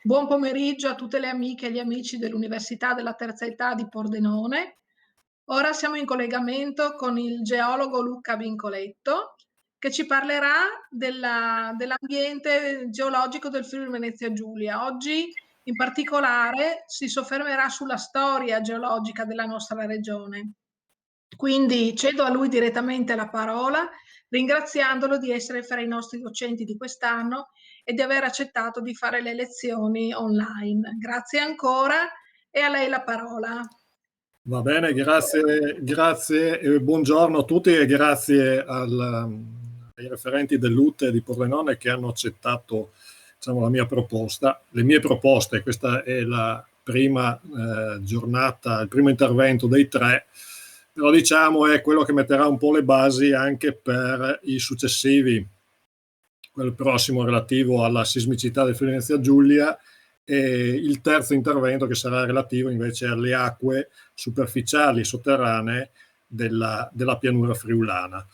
Buon pomeriggio a tutte le amiche e gli amici dell'Università della Terza Età di Pordenone. Ora siamo in collegamento con il geologo Luca Vincoletto, che ci parlerà dell'ambiente geologico del Friuli Venezia Giulia. Oggi in particolare si soffermerà sulla storia geologica della nostra regione. Quindi cedo a lui direttamente la parola, ringraziandolo di essere fra i nostri docenti di quest'anno e di aver accettato di fare le lezioni online. Grazie ancora e a lei la parola. Va bene, grazie e buongiorno a tutti e grazie ai referenti dell'UTE di Pordenone che hanno accettato, diciamo, la mia proposta, le mie proposte. Questa è la prima giornata, il primo intervento dei 3, però diciamo è quello che metterà un po' le basi anche per i successivi, quello prossimo relativo alla sismicità del Friuli Venezia Giulia, e il terzo intervento che sarà relativo invece alle acque superficiali sotterranee della pianura friulana.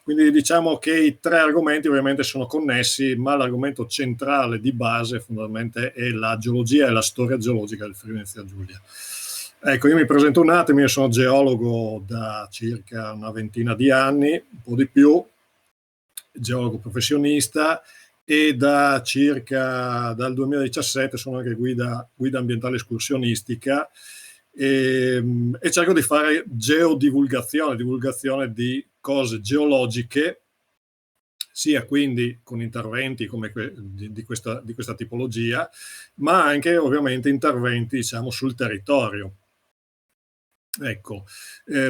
Quindi diciamo che i 3 argomenti ovviamente sono connessi, ma l'argomento centrale di base fondamentalmente è la geologia e la storia geologica del Friuli Venezia Giulia. Ecco, io mi presento un attimo, io sono geologo da circa una ventina di anni, un po' di più, geologo professionista, e dal 2017 sono anche guida ambientale escursionistica e cerco di fare divulgazione di cose geologiche, sia quindi con interventi come di questa tipologia, ma anche ovviamente interventi, diciamo, sul territorio. Ecco,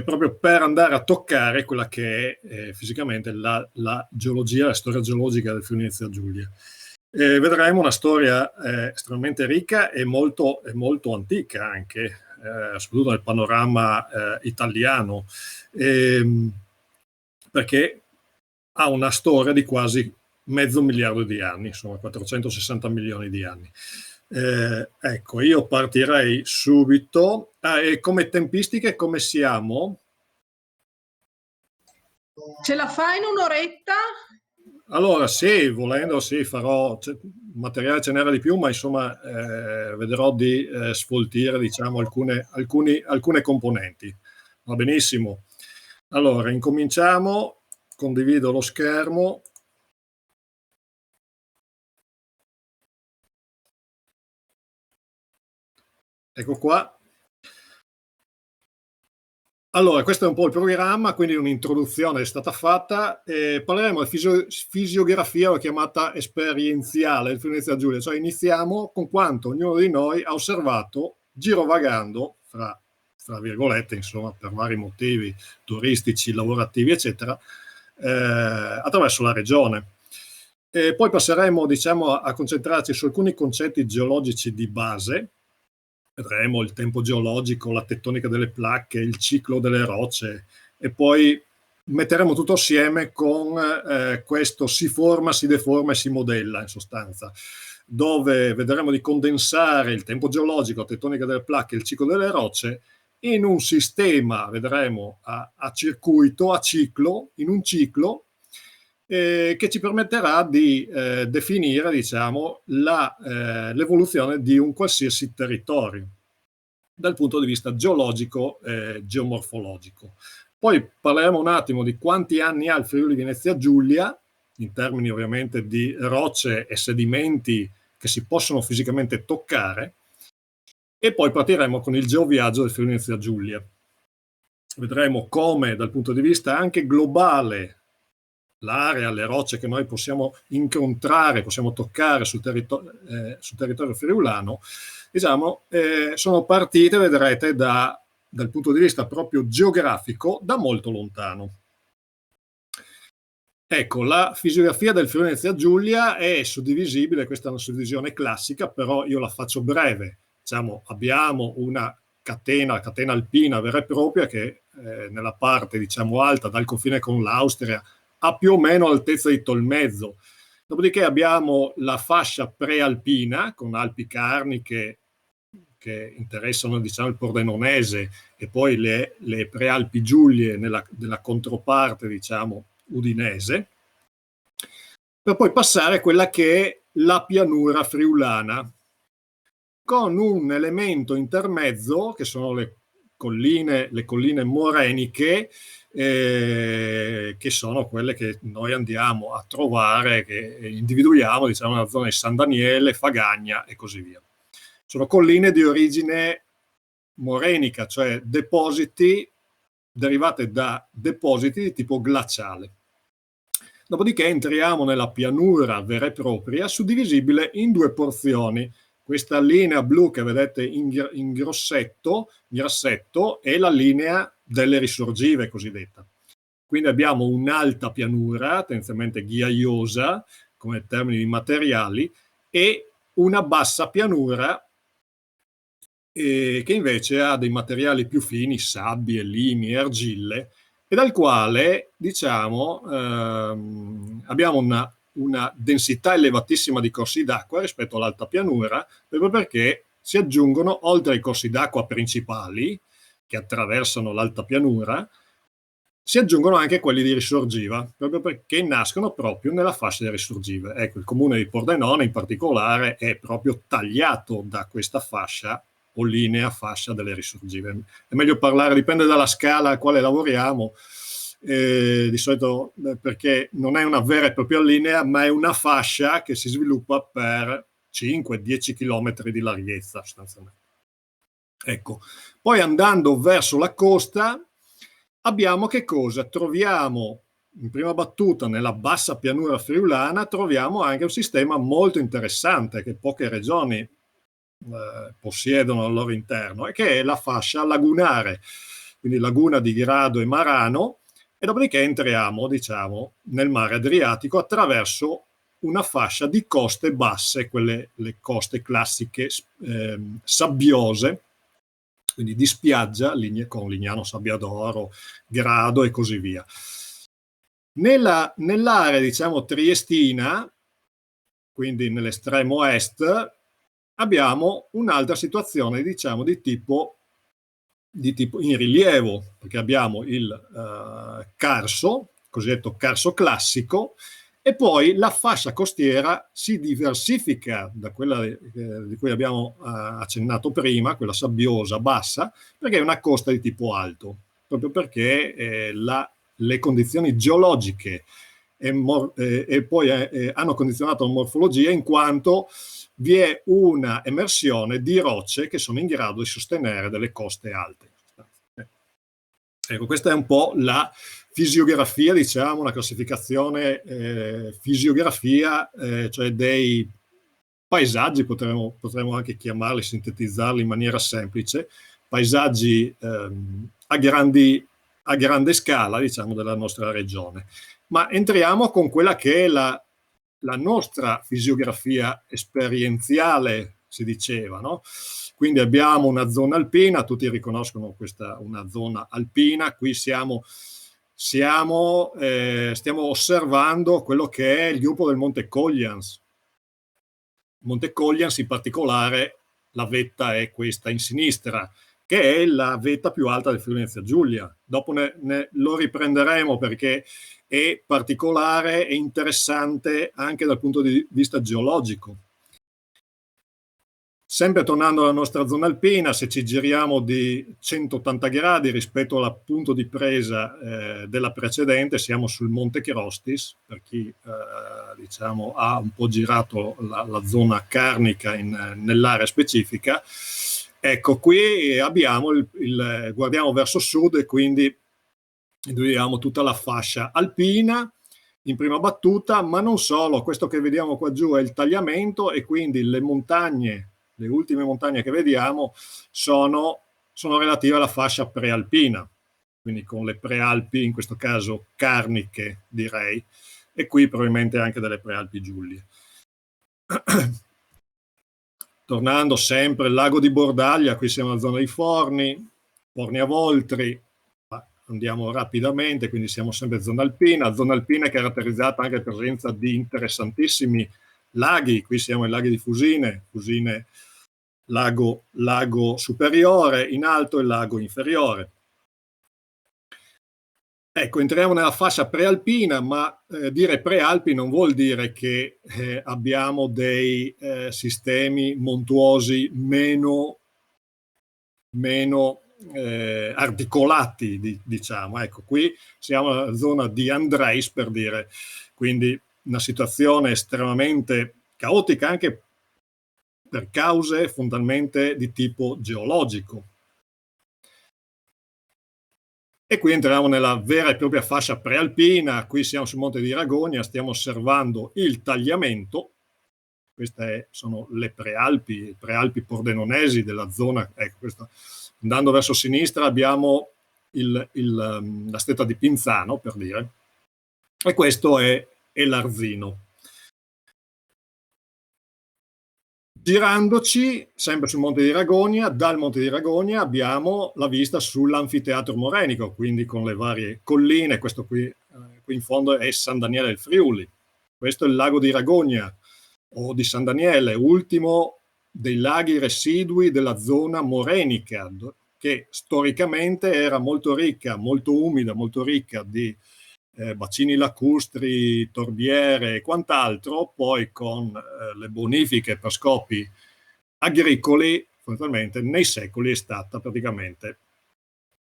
proprio per andare a toccare quella che è fisicamente la geologia, la storia geologica del Friuli Venezia Giulia. Vedremo una storia estremamente ricca e molto antica anche, soprattutto nel panorama italiano, perché ha una storia di quasi 500 miliardi di anni, insomma 460 milioni di anni. Ecco, io partirei subito. E come tempistiche come siamo? Ce la fai in un'oretta? Allora sì, volendo sì, farò, materiale ce n'era di più, ma insomma vedrò di sfoltire, diciamo, alcune componenti. Va benissimo. Allora, incominciamo, condivido lo schermo. Ecco qua. Allora, questo è un po' il programma, quindi un'introduzione è stata fatta. Parleremo di fisiografia, l'ho chiamata esperienziale del Friuli Venezia Giulia, cioè iniziamo con quanto ognuno di noi ha osservato girovagando, fra virgolette, insomma, per vari motivi turistici, lavorativi, eccetera, attraverso la regione. Poi passeremo, diciamo, a concentrarci su alcuni concetti geologici di base. Vedremo il tempo geologico, la tettonica delle placche, il ciclo delle rocce, e poi metteremo tutto assieme con questo si forma, si deforma e si modella, in sostanza, dove vedremo di condensare il tempo geologico, la tettonica delle placche e il ciclo delle rocce in un sistema, vedremo, a circuito, a ciclo, in un ciclo che ci permetterà di definire, diciamo, l'evoluzione di un qualsiasi territorio dal punto di vista geologico e geomorfologico. Poi parleremo un attimo di quanti anni ha il Friuli Venezia Giulia, in termini ovviamente di rocce e sedimenti che si possono fisicamente toccare, e poi partiremo con il geoviaggio del Friuli Venezia Giulia. Vedremo come dal punto di vista anche globale l'area, le rocce che noi possiamo incontrare, possiamo toccare sul territorio friulano, diciamo, sono partite, vedrete, dal punto di vista proprio geografico, da molto lontano. Ecco, la fisiografia del Friuli Venezia Giulia è suddivisibile, questa è una suddivisione classica, però io la faccio breve. Diciamo, abbiamo una catena alpina vera e propria che nella parte, diciamo, alta dal confine con l'Austria ha più o meno l'altezza di Tolmezzo. Dopodiché abbiamo la fascia prealpina con Alpi Carniche che interessano, diciamo, il Pordenonese, e poi le prealpi Giulie nella controparte, diciamo, udinese, per poi passare a quella che è la pianura friulana, con un elemento intermezzo che sono le colline moreniche, che sono quelle che noi andiamo a trovare, che individuiamo, diciamo, nella zona di San Daniele, Fagagna e così via. Sono colline di origine morenica, cioè depositi derivate da depositi di tipo glaciale. Dopodiché entriamo nella pianura vera e propria, suddivisibile in due porzioni. Questa linea blu che vedete in grassetto è la linea delle risorgive cosiddetta. Quindi abbiamo un'alta pianura, tendenzialmente ghiaiosa, come termini di materiali, e una bassa pianura che invece ha dei materiali più fini, sabbie, limi e argille, e dal quale, diciamo, abbiamo una densità elevatissima di corsi d'acqua rispetto all'alta pianura, proprio perché si aggiungono, oltre ai corsi d'acqua principali che attraversano l'alta pianura, si aggiungono anche quelli di risorgiva, proprio perché nascono proprio nella fascia delle risorgive. Ecco, il comune di Pordenone in particolare è proprio tagliato da questa fascia o linea fascia delle risorgive. È meglio parlare, dipende dalla scala a quale lavoriamo, di solito perché non è una vera e propria linea, ma è una fascia che si sviluppa per 5-10 km di larghezza sostanzialmente. Ecco, poi andando verso la costa abbiamo che cosa? Troviamo in prima battuta nella bassa pianura friulana, troviamo anche un sistema molto interessante che poche regioni possiedono al loro interno, e che è la fascia lagunare, quindi laguna di Grado e Marano, e dopodiché entriamo, diciamo, nel mare Adriatico attraverso una fascia di coste basse, le coste classiche sabbiose, quindi di spiaggia, con Lignano Sabbiadoro, Grado e così via. Nell'area, diciamo, triestina, quindi nell'estremo est, abbiamo un'altra situazione, diciamo, di tipo in rilievo, perché abbiamo il carso, cosiddetto carso classico, e poi la fascia costiera si diversifica da quella di cui abbiamo accennato prima, quella sabbiosa bassa, perché è una costa di tipo alto, proprio perché le condizioni geologiche e poi hanno condizionato la morfologia, in quanto vi è una emersione di rocce che sono in grado di sostenere delle coste alte. Ecco, questa è un po' la fisiografia, diciamo, una classificazione fisiografia, cioè dei paesaggi, potremmo anche chiamarli, sintetizzarli in maniera semplice, paesaggi a grande scala, diciamo, della nostra regione. Ma entriamo con quella che è la nostra fisiografia esperienziale, si diceva, no? Quindi abbiamo una zona alpina, tutti riconoscono una zona alpina, qui stiamo osservando quello che è il gruppo del Monte Coglians. Monte Coglians, in particolare, la vetta è questa in sinistra, che è la vetta più alta del Friuli Venezia Giulia. Dopo lo riprenderemo perché è particolare e interessante anche dal punto di vista geologico. Sempre tornando alla nostra zona alpina, se ci giriamo di 180 gradi rispetto al punto di presa della precedente, siamo sul Monte Cherostis, per chi diciamo, ha un po' girato la zona carnica nell'area specifica. Ecco, qui abbiamo guardiamo verso sud e quindi individuiamo tutta la fascia alpina in prima battuta, ma non solo. Questo che vediamo qua giù è il tagliamento, e quindi le ultime montagne che vediamo sono relative alla fascia prealpina, quindi con le prealpi, in questo caso carniche direi, e qui probabilmente anche delle prealpi giulie. Tornando sempre al lago di Bordaglia, qui siamo nella zona di Forni a Voltri, andiamo rapidamente, quindi siamo sempre in zona alpina. La zona alpina è caratterizzata anche dalla presenza di interessantissimi laghi, qui siamo ai laghi di Fusine lago superiore, in alto il lago inferiore. Ecco, entriamo nella fascia prealpina, ma dire prealpi non vuol dire che abbiamo dei sistemi montuosi meno articolati, diciamo. Ecco, qui siamo nella zona di Andreis, per dire, quindi una situazione estremamente caotica anche per cause fondamentalmente di tipo geologico. E qui entriamo nella vera e propria fascia prealpina. Qui siamo sul monte di Ragogna, stiamo osservando il tagliamento. Queste sono le prealpi pordenonesi della zona. Ecco, questo. Andando verso sinistra abbiamo la stetta di Pinzano, per dire, e questo è l'Arzino. Girandoci, sempre sul Monte di Ragogna, dal Monte di Ragogna abbiamo la vista sull'anfiteatro morenico, quindi con le varie colline. Questo qui in fondo è San Daniele del Friuli. Questo è il lago di Ragogna o di San Daniele, ultimo dei laghi residui della zona morenica, che storicamente era molto ricca, molto umida, molto ricca di bacini lacustri, torbiere e quant'altro. Poi con le bonifiche per scopi agricoli, fondamentalmente nei secoli è stata praticamente,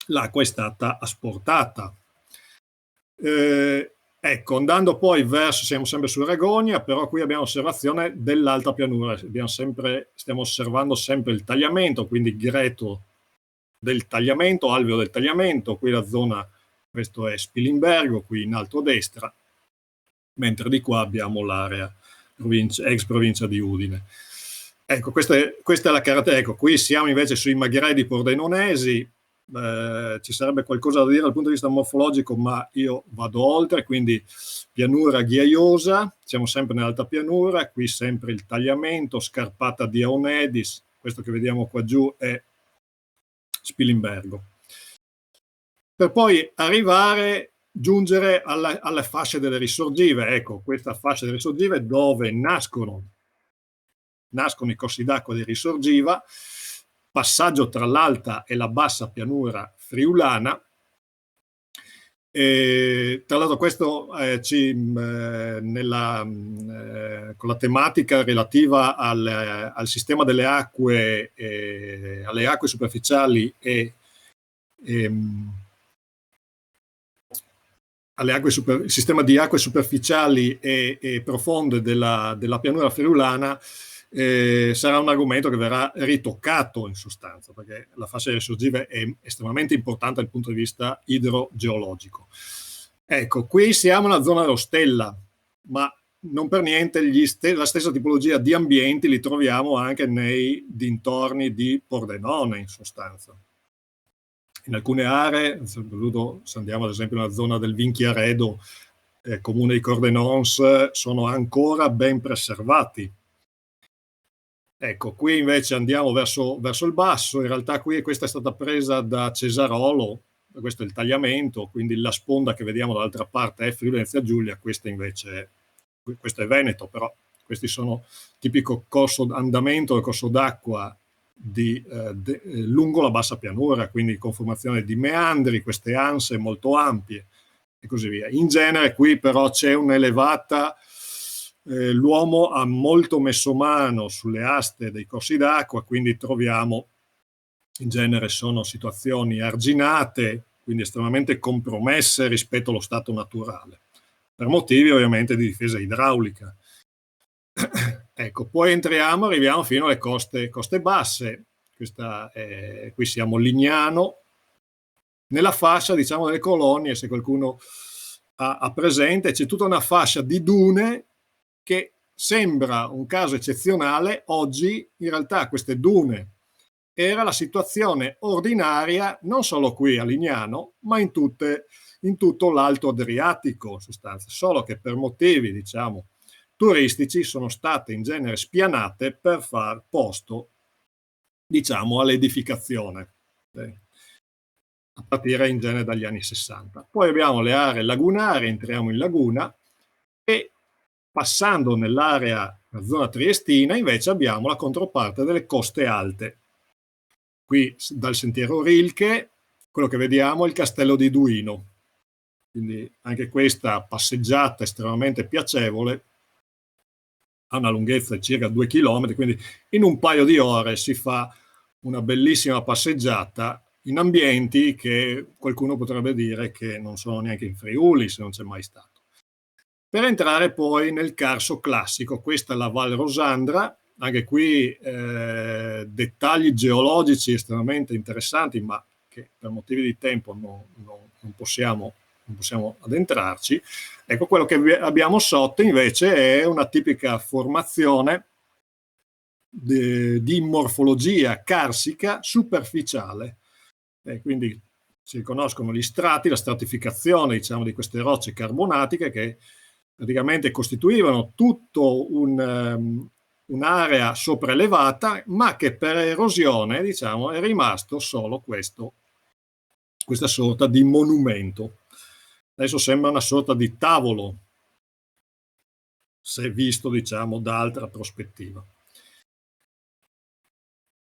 l'acqua è stata asportata. Ecco, andando poi verso, siamo sempre su Ragogna, però qui abbiamo osservazione dell'alta pianura, stiamo osservando sempre il tagliamento, quindi Greto del tagliamento, alveo del tagliamento. Qui la zona, questo è Spilimbergo, qui in alto a destra, mentre di qua abbiamo l'area ex provincia di Udine. Ecco, questa è la caratteristica. Ecco, qui siamo invece sui Maghredi pordenonesi. Ci sarebbe qualcosa da dire dal punto di vista morfologico, ma io vado oltre. Quindi pianura ghiaiosa, siamo sempre nell'alta pianura, qui sempre il tagliamento, scarpata di Aunedis, questo che vediamo qua giù è Spilimbergo, per poi giungere alle fasce delle risorgive. Ecco, questa fascia delle risorgive dove nascono i corsi d'acqua di risorgiva, passaggio tra l'alta e la bassa pianura friulana. E, tra l'altro, questo con la tematica relativa al sistema delle acque, alle acque superficiali il sistema di acque superficiali e profonde della pianura friulana sarà un argomento che verrà ritoccato in sostanza, perché la fascia risorgiva è estremamente importante dal punto di vista idrogeologico. Ecco, qui siamo nella zona Rostella, ma non per niente la stessa tipologia di ambienti li troviamo anche nei dintorni di Pordenone, in sostanza. In alcune aree, se andiamo ad esempio nella zona del Vinchiaredo, comune di Cordenons, sono ancora ben preservati. Ecco, qui invece andiamo verso il basso. In realtà questa è stata presa da Cesarolo, questo è il tagliamento, quindi la sponda che vediamo dall'altra parte è Friuli Venezia Giulia, questo è Veneto, però questi sono tipico andamento, corso d'acqua lungo la bassa pianura, quindi conformazione di meandri, queste anse molto ampie e così via. In genere qui però c'è un'elevata, l'uomo ha molto messo mano sulle aste dei corsi d'acqua, quindi troviamo, in genere sono situazioni arginate, quindi estremamente compromesse rispetto allo stato naturale, per motivi ovviamente di difesa idraulica. Ecco, poi arriviamo fino alle coste basse. Qui siamo Lignano, nella fascia, diciamo, delle colonie. Se qualcuno ha presente, c'è tutta una fascia di dune che sembra un caso eccezionale. Oggi in realtà queste dune era la situazione ordinaria non solo qui a Lignano, ma in tutto l'Alto Adriatico, in sostanza, solo che per motivi, diciamo, turistici sono state in genere spianate per far posto, diciamo, all'edificazione, a partire in genere dagli anni 60. Poi abbiamo le aree lagunari, entriamo in laguna, e passando nell'area, la zona triestina, invece abbiamo la controparte delle coste alte. Qui dal sentiero Rilke, quello che vediamo è il castello di Duino. quindi anche questa passeggiata estremamente piacevole, ha una lunghezza di circa 2 chilometri, quindi in un paio di ore si fa una bellissima passeggiata in ambienti che qualcuno potrebbe dire che non sono neanche in Friuli, se non c'è mai stato. Per entrare poi nel Carso classico, questa è la Val Rosandra, anche qui dettagli geologici estremamente interessanti, ma che per motivi di tempo non possiamo addentrarci. Ecco, quello che abbiamo sotto invece è una tipica formazione di morfologia carsica superficiale. Quindi si conoscono gli strati, la stratificazione, diciamo, di queste rocce carbonatiche che praticamente costituivano tutto un'area sopraelevata, ma che per erosione, diciamo, è rimasto solo questa sorta di monumento. Adesso sembra una sorta di tavolo, se visto, diciamo, da altra prospettiva.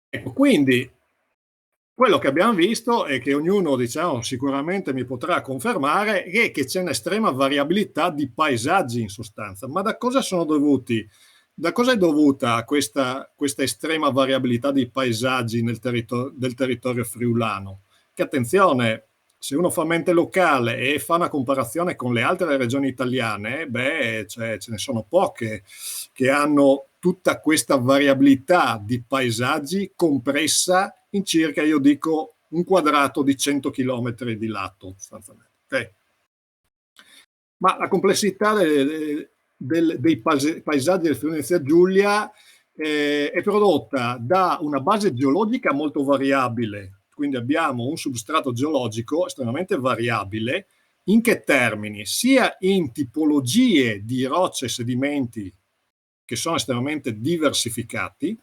Ecco, quindi quello che abbiamo visto è che ognuno, diciamo, sicuramente mi potrà confermare è che c'è un'estrema variabilità di paesaggi in sostanza. Ma da cosa sono dovuti? Da cosa è dovuta questa estrema variabilità di paesaggi del territorio friulano? Che attenzione, se uno fa mente locale e fa una comparazione con le altre regioni italiane, ce ne sono poche che hanno tutta questa variabilità di paesaggi compressa in circa, io dico, un quadrato di 100 km di lato, sostanzialmente. Okay. Ma la complessità dei paesaggi del Friuli Venezia Giulia è prodotta da una base geologica molto variabile, quindi abbiamo un substrato geologico estremamente variabile. In che termini? Sia in tipologie di rocce e sedimenti che sono estremamente diversificati,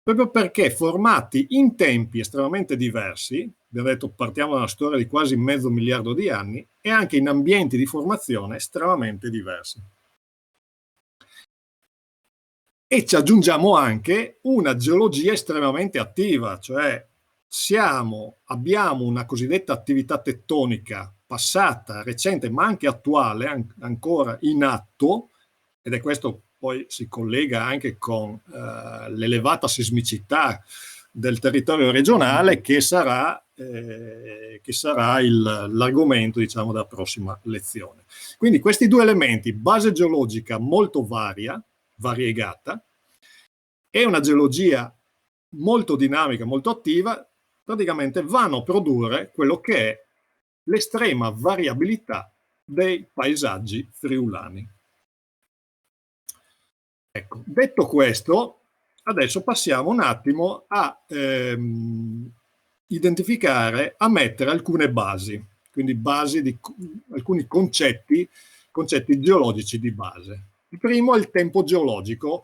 proprio perché formati in tempi estremamente diversi, abbiamo detto partiamo da una storia di quasi 500 milioni di anni, e anche in ambienti di formazione estremamente diversi. E ci aggiungiamo anche una geologia estremamente attiva, cioè abbiamo una cosiddetta attività tettonica passata, recente, ma anche attuale, ancora in atto, ed è questo poi si collega anche con l'elevata sismicità del territorio regionale che sarà l'argomento, diciamo, della prossima lezione. Quindi questi due elementi, base geologica molto variegata, e una geologia molto dinamica, molto attiva, praticamente vanno a produrre quello che è l'estrema variabilità dei paesaggi friulani. Ecco, detto questo, adesso passiamo un attimo a identificare, a mettere alcune basi, quindi basi di alcuni concetti geologici di base. Il primo è il tempo geologico.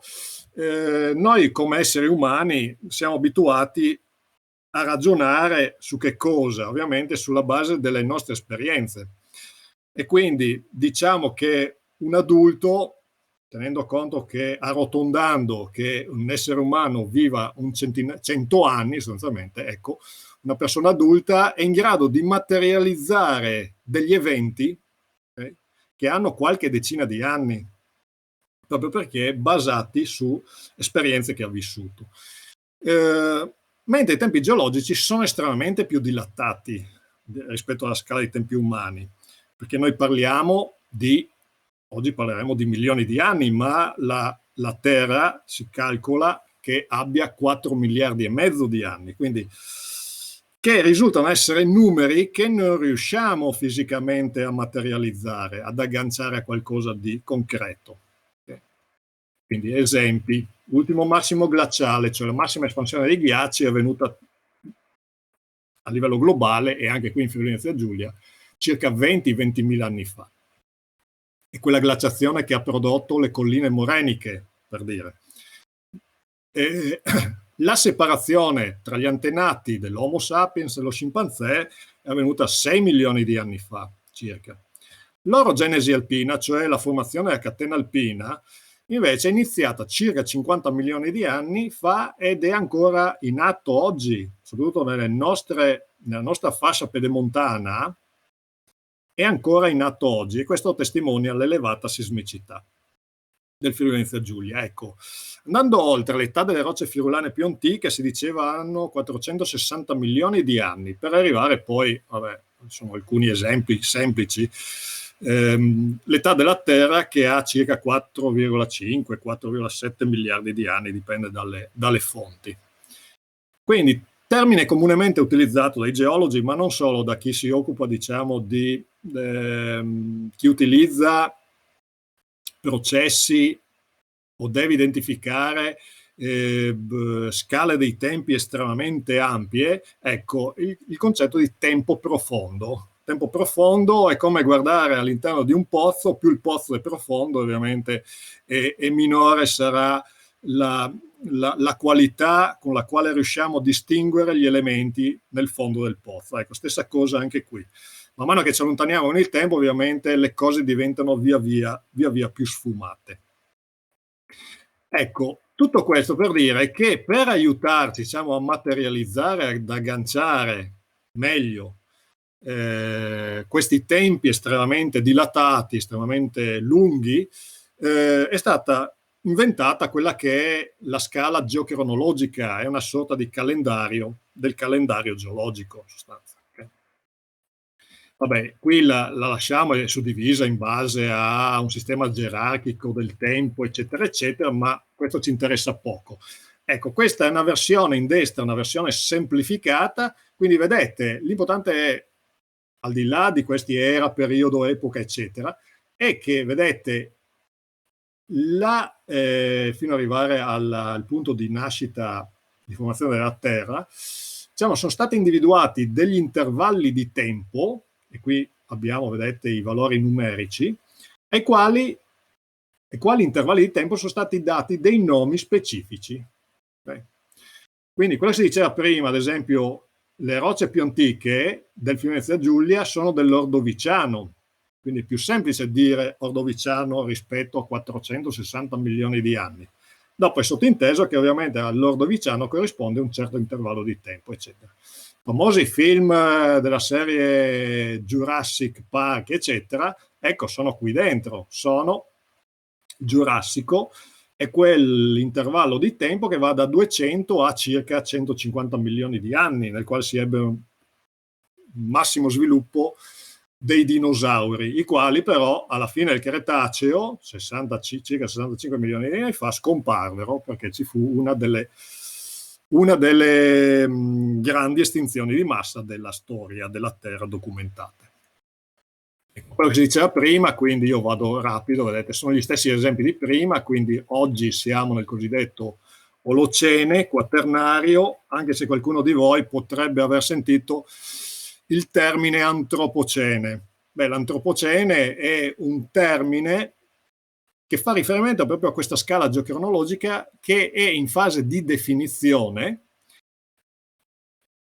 Noi come esseri umani siamo abituati a ragionare su che cosa? Ovviamente sulla base delle nostre esperienze. E quindi diciamo che un adulto, tenendo conto che arrotondando che un essere umano viva 100 anni sostanzialmente, ecco, una persona adulta è in grado di materializzare degli eventi che hanno qualche decina di anni, proprio perché basati su esperienze che ha vissuto. Mentre i tempi geologici sono estremamente più dilatati rispetto alla scala dei tempi umani, perché noi oggi parleremo di milioni di anni, ma la Terra si calcola che abbia 4 miliardi e mezzo di anni, quindi che risultano essere numeri che non riusciamo fisicamente a materializzare, ad agganciare a qualcosa di concreto. Quindi esempi, l'ultimo massimo glaciale, cioè la massima espansione dei ghiacci, è avvenuta a livello globale e anche qui in Friuli Venezia Giulia circa 20-20.000 anni fa. È quella glaciazione che ha prodotto le colline moreniche, per dire. La separazione tra gli antenati dell'Homo sapiens e lo scimpanzé è avvenuta 6 milioni di anni fa, circa. L'orogenesi alpina, cioè la formazione della catena alpina, invece è iniziata circa 50 milioni di anni fa ed è ancora in atto oggi, soprattutto nella nostra fascia pedemontana, è ancora in atto oggi, e questo testimonia l'elevata sismicità del Friuli Venezia Giulia. Ecco, andando oltre l'età delle rocce friulane più antiche, si diceva hanno 460 milioni di anni, per arrivare poi, vabbè, sono alcuni esempi semplici, l'età della Terra che ha circa 4,5-4,7 miliardi di anni, dipende dalle fonti. Quindi termine comunemente utilizzato dai geologi, ma non solo, da chi si occupa, diciamo, di chi utilizza processi o deve identificare scale dei tempi estremamente ampie. Ecco, il concetto di tempo profondo. Tempo profondo è come guardare all'interno di un pozzo, più il pozzo è profondo ovviamente e minore sarà la qualità con la quale riusciamo a distinguere gli elementi nel fondo del pozzo. Ecco, stessa cosa anche qui. Man mano che ci allontaniamo nel tempo, ovviamente le cose diventano via via più sfumate. Ecco, tutto questo per dire che per aiutarci, diciamo, a materializzare, ad agganciare meglio questi tempi estremamente dilatati, estremamente lunghi, è stata inventata quella che è la scala geocronologica, è una sorta di calendario, del calendario geologico in sostanza. Vabbè, qui la lasciamo, è suddivisa in base a un sistema gerarchico del tempo, eccetera, eccetera, ma questo ci interessa poco. Ecco, questa è una versione in destra, una versione semplificata, quindi vedete, l'importante è, al di là di questi era, periodo, epoca, eccetera, è che, vedete, fino ad arrivare al punto di nascita, di formazione della Terra, diciamo, sono stati individuati degli intervalli di tempo, e qui abbiamo, vedete, i valori numerici, ai quali intervalli di tempo sono stati dati dei nomi specifici. Okay? Quindi quello che si diceva prima, ad esempio, le rocce più antiche del Friuli Venezia Giulia sono dell'Ordoviciano, quindi è più semplice dire Ordoviciano rispetto a 460 milioni di anni. Dopo è sottinteso che ovviamente all'Ordoviciano corrisponde un certo intervallo di tempo, eccetera. Famosi film della serie Jurassic Park, eccetera, ecco, sono qui dentro, sono Giurassico, è quell'intervallo di tempo che va da 200 a circa 150 milioni di anni, nel quale si ebbe un massimo sviluppo dei dinosauri, i quali però alla fine del Cretaceo, circa 65 milioni di anni fa, scomparvero perché ci fu una delle grandi estinzioni di massa della storia della Terra documentate. Quello che si diceva prima, quindi io vado rapido, vedete, sono gli stessi esempi di prima, quindi oggi siamo nel cosiddetto Olocene quaternario, anche se qualcuno di voi potrebbe aver sentito il termine antropocene. Beh, l'antropocene è un termine che fa riferimento proprio a questa scala geocronologica che è in fase di definizione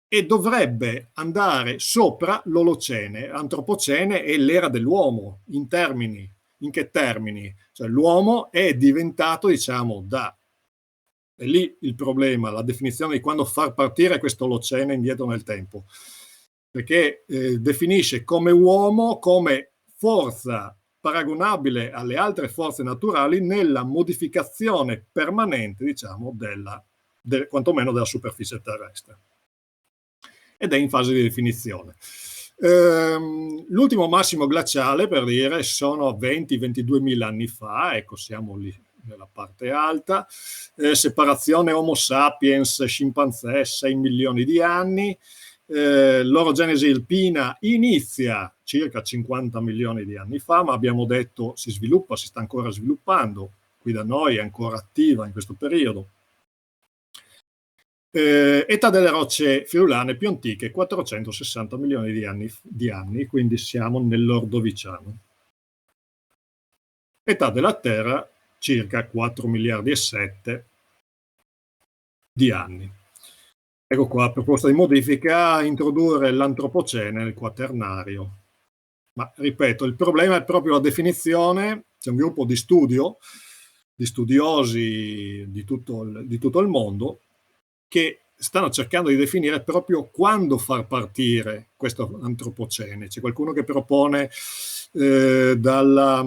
e dovrebbe andare sopra l'Olocene. L'antropocene è l'era dell'uomo, in che termini? Cioè l'uomo è diventato, diciamo, è lì il problema, la definizione di quando far partire questo Olocene indietro nel tempo, perché definisce come uomo, come forza paragonabile alle altre forze naturali nella modificazione permanente, diciamo, quantomeno della superficie terrestre. Ed è in fase di definizione. L'ultimo massimo glaciale, per dire, sono 20-22 mila anni fa, ecco, siamo lì nella parte alta, separazione Homo sapiens scimpanzé 6 milioni di anni, l'orogenesi alpina inizia circa 50 milioni di anni fa, ma abbiamo detto si sviluppa, si sta ancora sviluppando, qui da noi è ancora attiva in questo periodo. Età delle rocce friulane più antiche, 460 milioni di anni, quindi siamo nell'Ordoviciano. Età della Terra, circa 4 miliardi e 7 di anni. Ecco qua, proposta di modifica, introdurre l'antropocene nel quaternario. Ma ripeto, il problema è proprio la definizione. C'è un gruppo di studiosi di tutto il mondo, che stanno cercando di definire proprio quando far partire questo antropocene. C'è qualcuno che propone dalla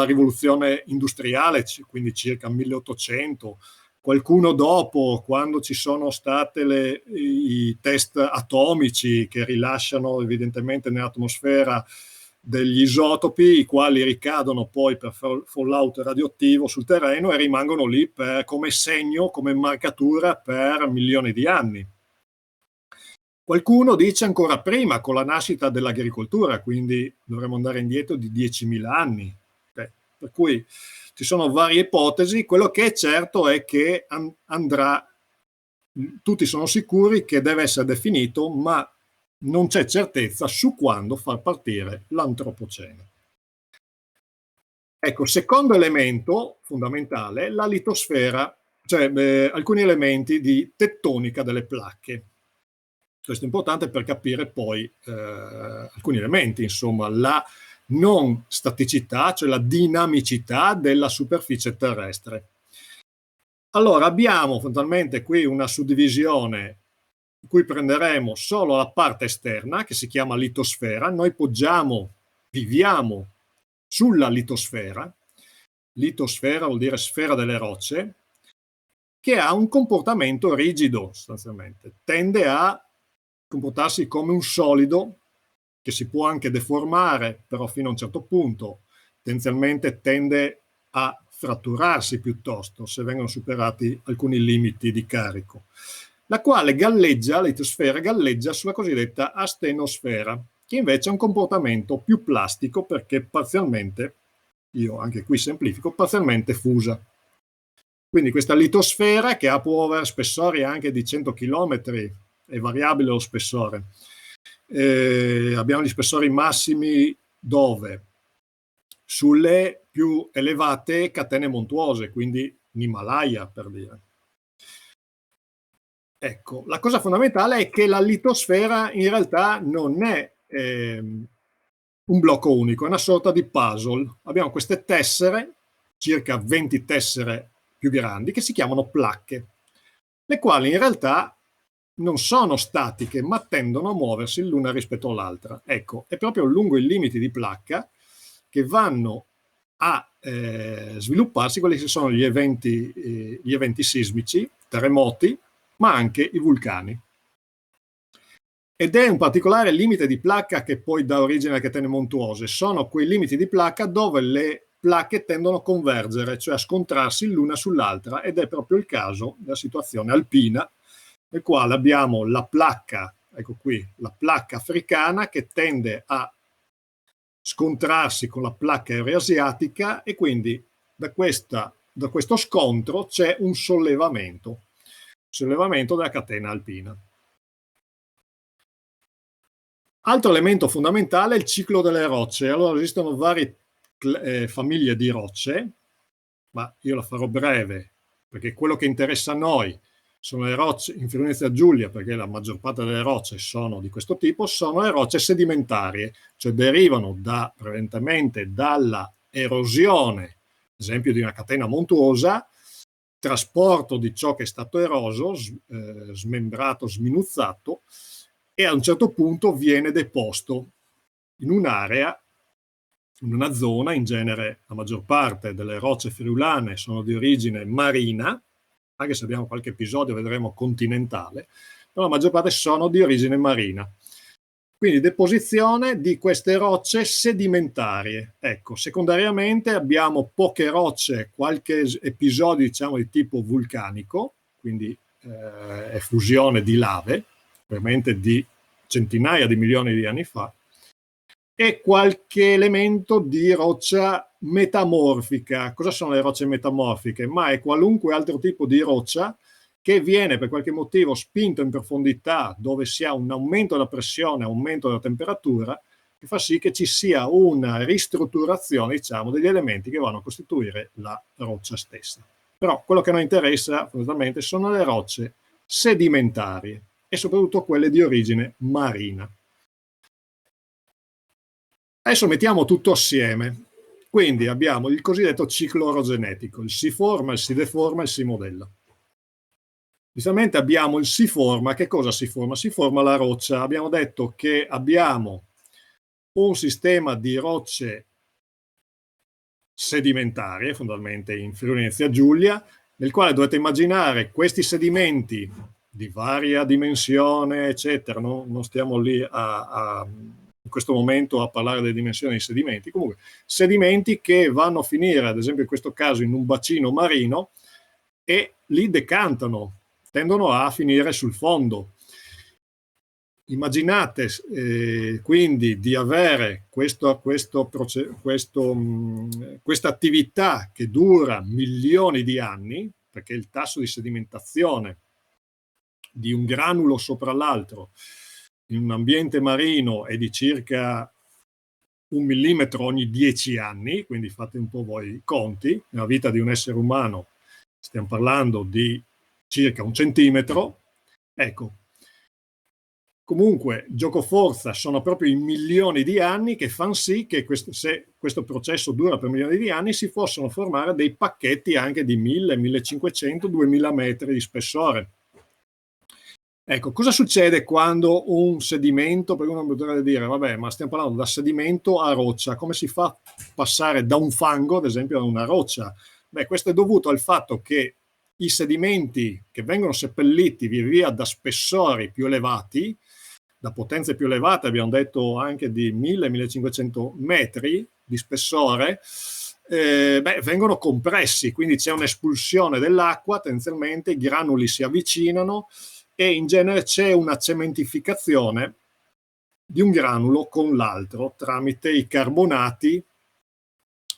rivoluzione industriale, quindi circa 1800, qualcuno dopo, quando ci sono stati i test atomici che rilasciano evidentemente nell'atmosfera degli isotopi, i quali ricadono poi per fallout radioattivo sul terreno e rimangono lì come segno, come marcatura per milioni di anni. Qualcuno dice ancora prima, con la nascita dell'agricoltura, quindi dovremmo andare indietro di 10.000 anni. Per cui ci sono varie ipotesi. Quello che è certo è che tutti sono sicuri che deve essere definito, ma non c'è certezza su quando far partire l'antropocene. Ecco, secondo elemento fondamentale, la litosfera, cioè alcuni elementi di tettonica delle placche. Questo è importante per capire poi alcuni elementi, insomma, la non staticità, cioè la dinamicità della superficie terrestre. Allora, abbiamo fondamentalmente qui una suddivisione in cui prenderemo solo la parte esterna, che si chiama litosfera. Noi viviamo sulla litosfera. Litosfera vuol dire sfera delle rocce, che ha un comportamento rigido sostanzialmente. Tende a comportarsi come un solido che si può anche deformare, però fino a un certo punto. Tendenzialmente tende a fratturarsi piuttosto se vengono superati alcuni limiti di carico, la quale la litosfera galleggia sulla cosiddetta astenosfera, che invece ha un comportamento più plastico perché parzialmente, io anche qui semplifico, parzialmente fusa. Quindi questa litosfera, che può avere spessori anche di 100 km, è variabile lo spessore. Abbiamo gli spessori massimi dove? Sulle più elevate catene montuose, quindi l'Himalaya, per dire. Ecco, la cosa fondamentale è che la litosfera in realtà non è un blocco unico, è una sorta di puzzle. Abbiamo queste tessere, circa 20 tessere più grandi, che si chiamano placche, le quali in realtà non sono statiche, ma tendono a muoversi l'una rispetto all'altra. Ecco, è proprio lungo i limiti di placca che vanno a svilupparsi quelli che sono gli eventi sismici, terremoti, ma anche i vulcani. Ed è un particolare limite di placca che poi dà origine alle catene montuose. Sono quei limiti di placca dove le placche tendono a convergere, cioè a scontrarsi l'una sull'altra, ed è proprio il caso della situazione alpina, nel quale abbiamo la placca, ecco qui, la placca africana che tende a scontrarsi con la placca euroasiatica, e quindi da questo scontro c'è un sollevamento della catena alpina. Altro elemento fondamentale è il ciclo delle rocce. Allora, esistono varie famiglie di rocce, ma io la farò breve, perché quello che interessa a noi sono le rocce in Friuli Venezia Giulia, perché la maggior parte delle rocce sono di questo tipo, sono le rocce sedimentarie, cioè derivano prevalentemente dalla erosione, ad esempio di una catena montuosa, trasporto di ciò che è stato eroso, smembrato, sminuzzato, e a un certo punto viene deposto in un'area, in una zona. In genere la maggior parte delle rocce friulane sono di origine marina, anche se abbiamo qualche episodio, vedremo, continentale, però la maggior parte sono di origine marina. Quindi deposizione di queste rocce sedimentarie. Ecco, secondariamente abbiamo poche rocce, qualche episodio diciamo di tipo vulcanico, quindi effusione di lave, ovviamente di centinaia di milioni di anni fa, e qualche elemento di roccia metamorfica. Cosa sono le rocce metamorfiche? Ma è qualunque altro tipo di roccia che viene per qualche motivo spinto in profondità, dove si ha un aumento della pressione, aumento della temperatura, che fa sì che ci sia una ristrutturazione, diciamo, degli elementi che vanno a costituire la roccia stessa. Però quello che a noi interessa fondamentalmente sono le rocce sedimentarie e soprattutto quelle di origine marina. Adesso mettiamo tutto assieme. Quindi abbiamo il cosiddetto ciclo orogenetico: il si forma, il si deforma, il si modella. Inizialmente abbiamo il si forma. Che cosa si forma? Si forma la roccia. Abbiamo detto che abbiamo un sistema di rocce sedimentarie, fondamentalmente in Friuli Venezia Giulia, nel quale dovete immaginare questi sedimenti di varia dimensione, eccetera. Non stiamo lì in questo momento a parlare delle dimensioni dei sedimenti. Comunque, sedimenti che vanno a finire, ad esempio in questo caso, in un bacino marino e lì decantano, tendono a finire sul fondo. Immaginate quindi di avere questa attività che dura milioni di anni, perché il tasso di sedimentazione di un granulo sopra l'altro in un ambiente marino è di circa 1 millimetro ogni 10 anni, quindi fate un po' voi i conti. Nella vita di un essere umano stiamo parlando di circa 1 centimetro. Ecco, comunque giocoforza sono proprio i milioni di anni che fanno sì che se questo processo dura per milioni di anni si possono formare dei pacchetti anche di 1000, 1500, 2000 metri di spessore. Ecco, cosa succede quando un sedimento, perché uno potrebbe dire, vabbè, ma stiamo parlando da sedimento a roccia, come si fa a passare da un fango, ad esempio, a una roccia? Beh, questo è dovuto al fatto che i sedimenti che vengono seppelliti via via da spessori più elevati, da potenze più elevate, abbiamo detto anche di 1000-1500 metri di spessore, vengono compressi, quindi c'è un'espulsione dell'acqua, tendenzialmente i granuli si avvicinano e in genere c'è una cementificazione di un granulo con l'altro tramite i carbonati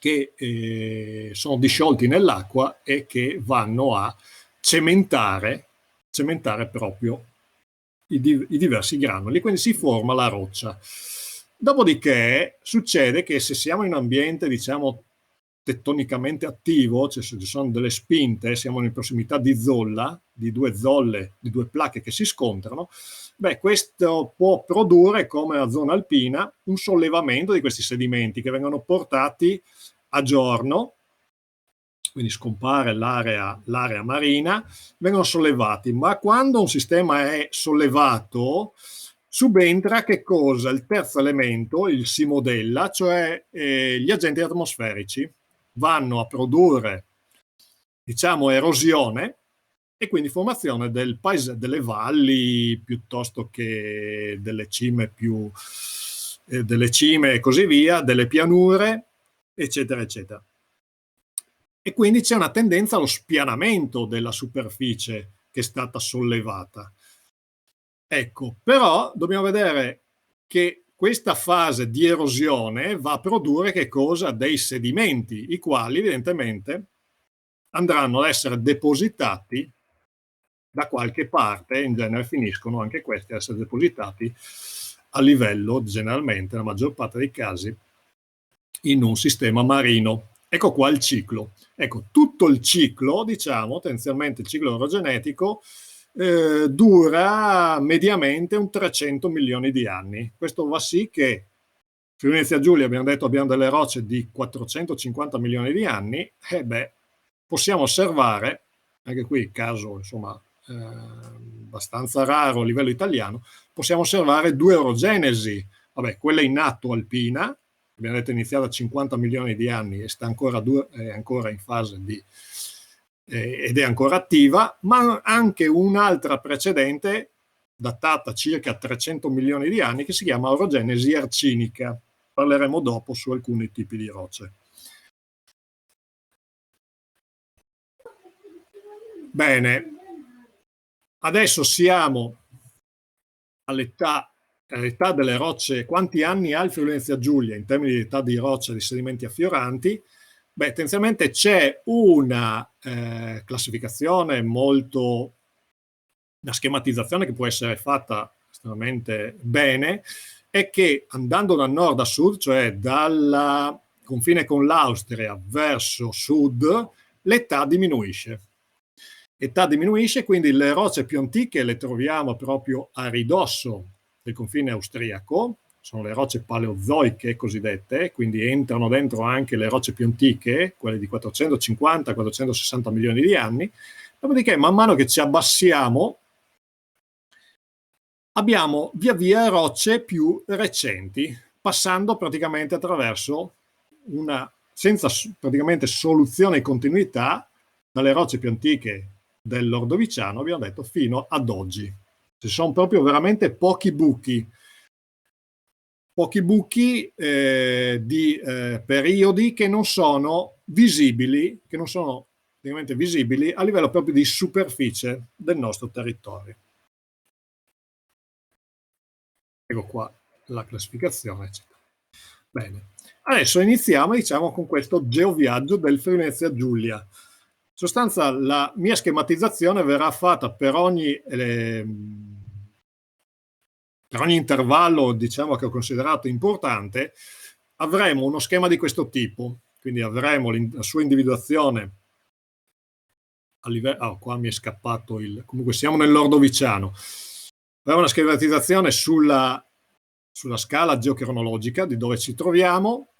che sono disciolti nell'acqua e che vanno a cementare proprio i diversi granuli, quindi si forma la roccia. Dopodiché succede che se siamo in un ambiente, diciamo, tettonicamente attivo, cioè se ci sono delle spinte, siamo in prossimità di zolla, di due zolle, di due placche che si scontrano, beh, questo può produrre, come la zona alpina, un sollevamento di questi sedimenti che vengono portati a giorno, quindi scompare l'area marina, vengono sollevati. Ma quando un sistema è sollevato, subentra che cosa? Il terzo elemento, il si modella, cioè gli agenti atmosferici vanno a produrre, diciamo, erosione e quindi formazione del paesaggio, delle valli piuttosto che delle cime delle cime e così via, delle pianure, eccetera, eccetera. E quindi c'è una tendenza allo spianamento della superficie che è stata sollevata. Ecco, però dobbiamo vedere che questa fase di erosione va a produrre che cosa? Dei sedimenti, i quali evidentemente andranno ad essere depositati da qualche parte, in genere finiscono anche questi a essere depositati a livello, generalmente, nella maggior parte dei casi, in un sistema marino. Ecco qua il ciclo. Ecco, tutto il ciclo, diciamo, tendenzialmente il ciclo orogenetico, dura mediamente un 300 milioni di anni. Questo va sì che Friuli Venezia Giulia, abbiamo detto, abbiamo delle rocce di 450 milioni di anni, possiamo osservare, anche qui caso insomma abbastanza raro a livello italiano, possiamo osservare due orogenesi, quella in atto alpina, abbiamo detto iniziata a 50 milioni di anni e sta ancora è ancora in fase ed è ancora attiva, ma anche un'altra precedente datata circa 300 milioni di anni che si chiama orogenesi arcinica. Parleremo dopo su alcuni tipi di rocce. Bene, adesso siamo all'età delle rocce. Quanti anni ha il Friuli Venezia Giulia in termini di età di roccia di sedimenti affioranti? Beh, tendenzialmente c'è una classificazione una schematizzazione che può essere fatta estremamente bene, è che andando da nord a sud, cioè dal confine con l'Austria verso sud, l'età diminuisce. Quindi le rocce più antiche le troviamo proprio a ridosso del confine austriaco, sono le rocce paleozoiche cosiddette, quindi entrano dentro anche le rocce più antiche, quelle di 450-460 milioni di anni, Dopodiché, man mano che ci abbassiamo, abbiamo via via rocce più recenti, passando praticamente attraverso senza praticamente soluzione e continuità, dalle rocce più antiche dell'Ordoviciano, abbiamo detto, fino ad oggi. Ci sono proprio veramente pochi buchi di periodi che non sono visibili, praticamente visibili a livello proprio di superficie del nostro territorio. Ecco qua la classificazione, eccetera. Bene, adesso iniziamo, diciamo, con questo geoviaggio del Friuli Venezia Giulia. In sostanza, la mia schematizzazione verrà fatta per ogni intervallo, diciamo, che ho considerato importante. Avremo uno schema di questo tipo, quindi avremo la sua individuazione a livello, qua mi è scappato comunque siamo nell'Ordoviciano. Avremo una schematizzazione sulla scala geocronologica di dove ci troviamo,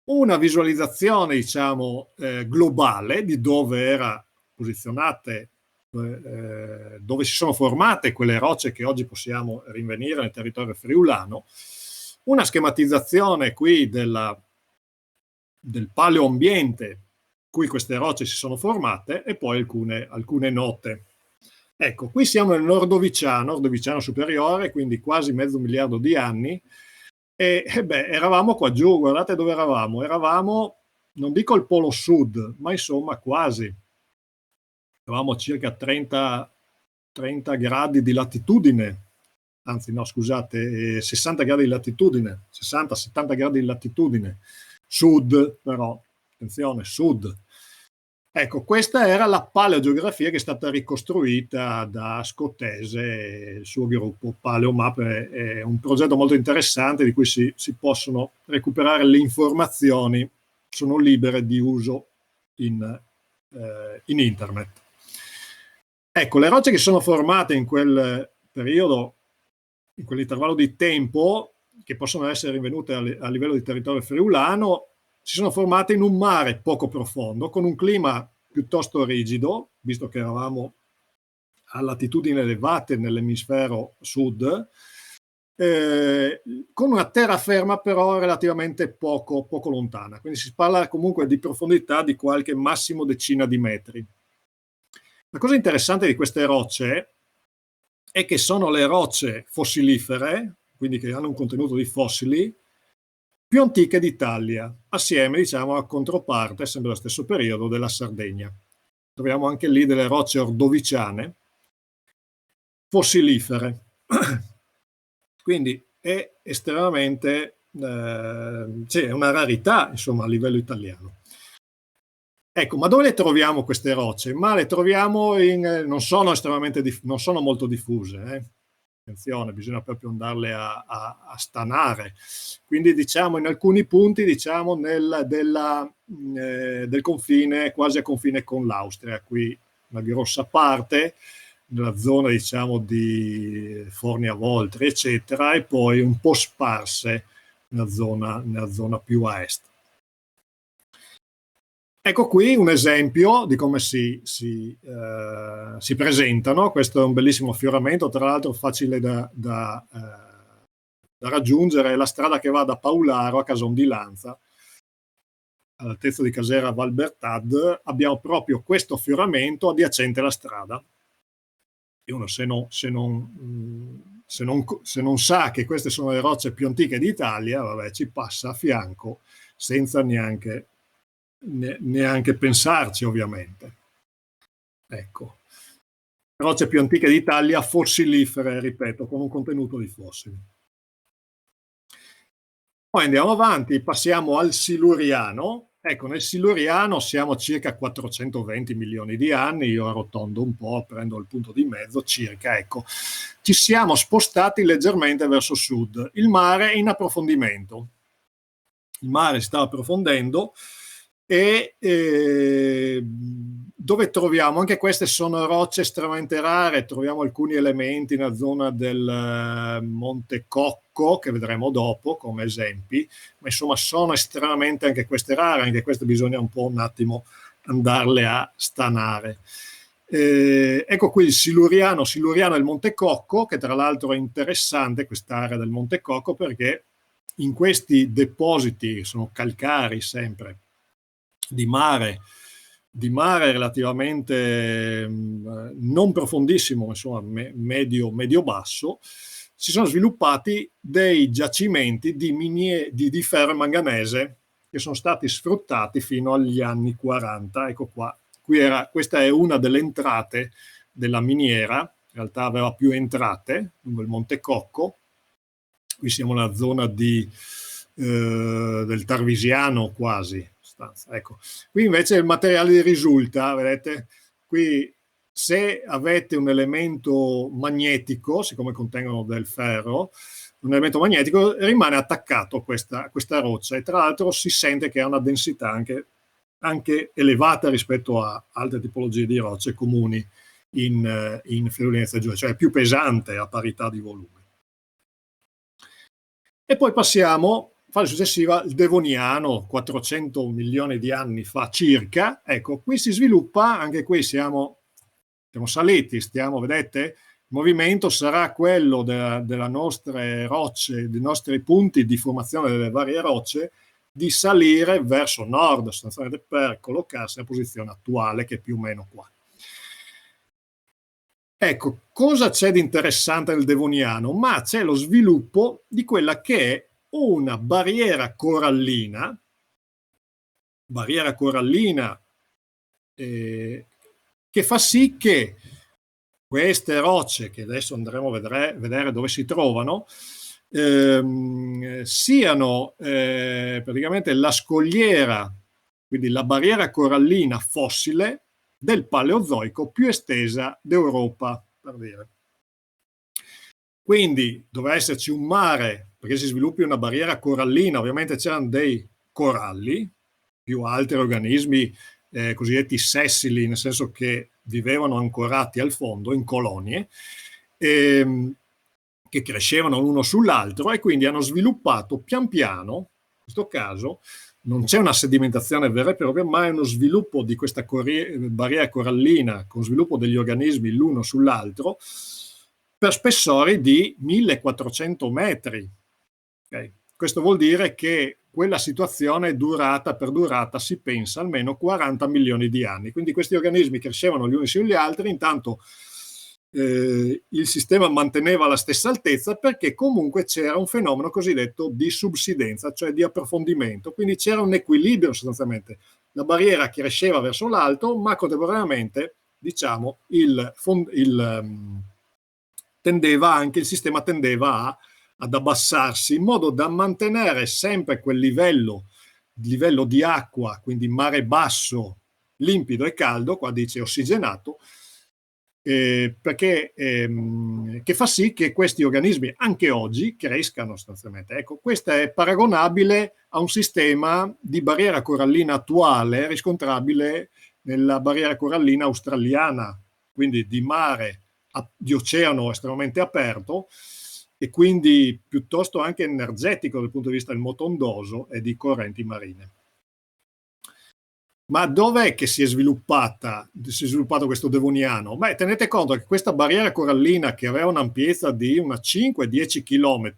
una visualizzazione, diciamo, globale di dove era posizionate, dove si sono formate quelle rocce che oggi possiamo rinvenire nel territorio friulano, una schematizzazione qui del paleoambiente in cui queste rocce si sono formate e poi alcune note. Ecco, qui siamo nell'Ordoviciano superiore, quindi quasi 500 miliardi di anni, e eravamo qua giù, guardate dove eravamo, non dico il polo sud, ma insomma quasi. Eravamo circa 30 gradi di latitudine, anzi no, scusate, 60 gradi di latitudine, 60-70 gradi di latitudine, sud però, attenzione, sud. Ecco, questa era la paleogeografia che è stata ricostruita da Scotese e il suo gruppo. Paleomap è un progetto molto interessante di cui si possono recuperare le informazioni, sono libere di uso in internet. Ecco, le rocce che sono formate in quel periodo, in quell'intervallo di tempo, che possono essere rinvenute a livello di territorio friulano, si sono formate in un mare poco profondo, con un clima piuttosto rigido, visto che eravamo a latitudini elevate nell'emisfero sud, con una terraferma però relativamente poco lontana. Quindi si parla comunque di profondità di qualche massimo decina di metri. La cosa interessante di queste rocce è che sono le rocce fossilifere, quindi che hanno un contenuto di fossili, più antiche d'Italia, assieme, diciamo, a controparte, sempre dello stesso periodo, della Sardegna. Troviamo anche lì delle rocce ordoviciane fossilifere. Quindi è estremamente, è una rarità, insomma, a livello italiano. Ecco, ma dove le troviamo queste rocce? Ma le troviamo non sono molto diffuse, Attenzione, bisogna proprio andarle a stanare. Quindi, diciamo, in alcuni punti, diciamo, del confine, quasi a confine con l'Austria, qui una grossa parte, nella zona, diciamo, di Forni a Voltri, eccetera, e poi un po' sparse nella zona più a est. Ecco qui un esempio di come si presentano. Questo è un bellissimo affioramento, tra l'altro facile da raggiungere, è la strada che va da Paularo a Cason di Lanza, all'altezza di Casera Valbertad. Abbiamo proprio questo affioramento adiacente alla strada. E uno se non sa che queste sono le rocce più antiche d'Italia, vabbè, ci passa a fianco senza neanche pensarci, ovviamente. Ecco, rocce più antiche d'Italia, fossilifere, ripeto, con un contenuto di fossili. Poi andiamo avanti, passiamo al Siluriano. Ecco, nel Siluriano siamo a circa 420 milioni di anni, io arrotondo un po', prendo il punto di mezzo, circa, ecco. Ci siamo spostati leggermente verso sud. Il mare è in approfondimento. Il mare sta approfondendo e dove troviamo, anche queste sono rocce estremamente rare, troviamo alcuni elementi nella zona del Monte Cocco, che vedremo dopo come esempi, ma insomma sono estremamente anche queste rare, anche queste bisogna un attimo andarle a stanare. Ecco qui il Siluriano del Monte Cocco, che tra l'altro è interessante quest'area del Monte Cocco perché in questi depositi, sono calcari sempre, di mare relativamente non profondissimo, insomma medio-basso, si sono sviluppati dei giacimenti di ferro e manganese che sono stati sfruttati fino agli anni 40. Ecco qua. Questa è una delle entrate della miniera, in realtà aveva più entrate lungo il Monte Cocco. Qui siamo nella zona del Tarvisiano quasi. Ecco. Qui invece il materiale risulta, vedete, qui se avete un elemento magnetico, siccome contengono del ferro, un elemento magnetico rimane attaccato a questa roccia e tra l'altro si sente che ha una densità anche elevata rispetto a altre tipologie di rocce comuni in Friuli Venezia Giulia, cioè è più pesante a parità di volume. E poi passiamo, fase successiva, il Devoniano, 400 milioni di anni fa circa. Ecco, qui si sviluppa, anche qui siamo saliti, vedete? Il movimento sarà quello delle nostre rocce, dei nostri punti di formazione delle varie rocce, di salire verso nord, sostanzialmente per collocarsi nella posizione attuale, che è più o meno qua. Ecco, cosa c'è di interessante nel Devoniano? Ma c'è lo sviluppo di quella che è una barriera corallina che fa sì che queste rocce, che adesso andremo a vedere dove si trovano, siano praticamente la scogliera, quindi la barriera corallina fossile del Paleozoico più estesa d'Europa, per dire. Quindi doveva esserci un mare perché si sviluppi una barriera corallina, ovviamente c'erano dei coralli, più altri organismi cosiddetti sessili, nel senso che vivevano ancorati al fondo in colonie, che crescevano l'uno sull'altro e quindi hanno sviluppato pian piano, in questo caso, non c'è una sedimentazione vera e propria, ma è uno sviluppo di questa barriera corallina con sviluppo degli organismi l'uno sull'altro per spessori di 1400 metri. Okay. Questo vuol dire che quella situazione è perdurata, si pensa, almeno 40 milioni di anni. Quindi questi organismi crescevano gli uni sugli altri, intanto il sistema manteneva la stessa altezza perché comunque c'era un fenomeno cosiddetto di subsidenza, cioè di approfondimento, quindi c'era un equilibrio sostanzialmente, la barriera cresceva verso l'alto ma contemporaneamente diciamo il sistema tendeva ad abbassarsi in modo da mantenere sempre quel livello di acqua, quindi mare basso, limpido e caldo, qua dice ossigenato, perché che fa sì che questi organismi anche oggi crescano sostanzialmente. Ecco, questo è paragonabile a un sistema di barriera corallina attuale riscontrabile nella barriera corallina australiana, quindi di mare, di oceano estremamente aperto e quindi piuttosto anche energetico dal punto di vista del moto ondoso e di correnti marine. Ma dov'è che si è sviluppato questo Devoniano? Beh, tenete conto che questa barriera corallina che aveva un'ampiezza di una 5-10 km,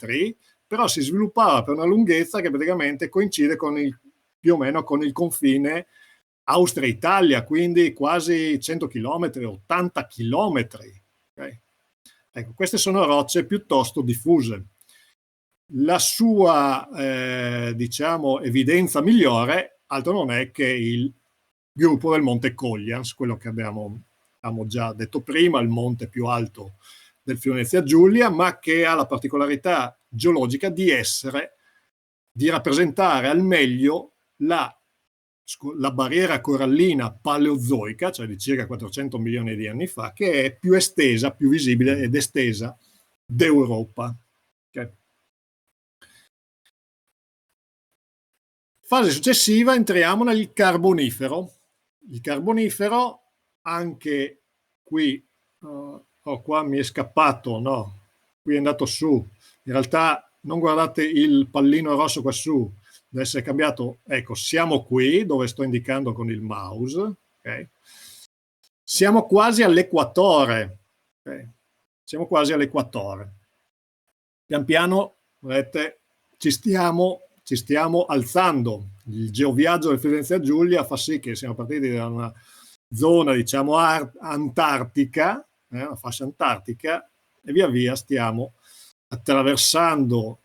però si sviluppava per una lunghezza che praticamente coincide più o meno con il confine Austria-Italia, quindi quasi 100 km, 80 km. Okay? Ecco, queste sono rocce piuttosto diffuse. La sua, diciamo, evidenza migliore altro non è che il gruppo del Monte Coglians, quello che abbiamo già detto prima, il monte più alto del Friuli Venezia Giulia, ma che ha la particolarità geologica di rappresentare al meglio la barriera corallina paleozoica, cioè di circa 400 milioni di anni fa, che è più estesa, più visibile ed estesa d'Europa. Okay. Fase successiva entriamo nel Carbonifero. Il Carbonifero, anche qui, qua mi è scappato, no, qui è andato su. In realtà non guardate il pallino rosso qua su, deve essere cambiato. Ecco, siamo qui dove sto indicando con il mouse. Okay. Siamo quasi all'equatore, okay? Siamo quasi all'equatore. Pian piano, vedete, ci stiamo alzando. Il geoviaggio del Firenze Giulia fa sì che siamo partiti da una zona, diciamo, antartica, una fascia antartica, e via via stiamo attraversando,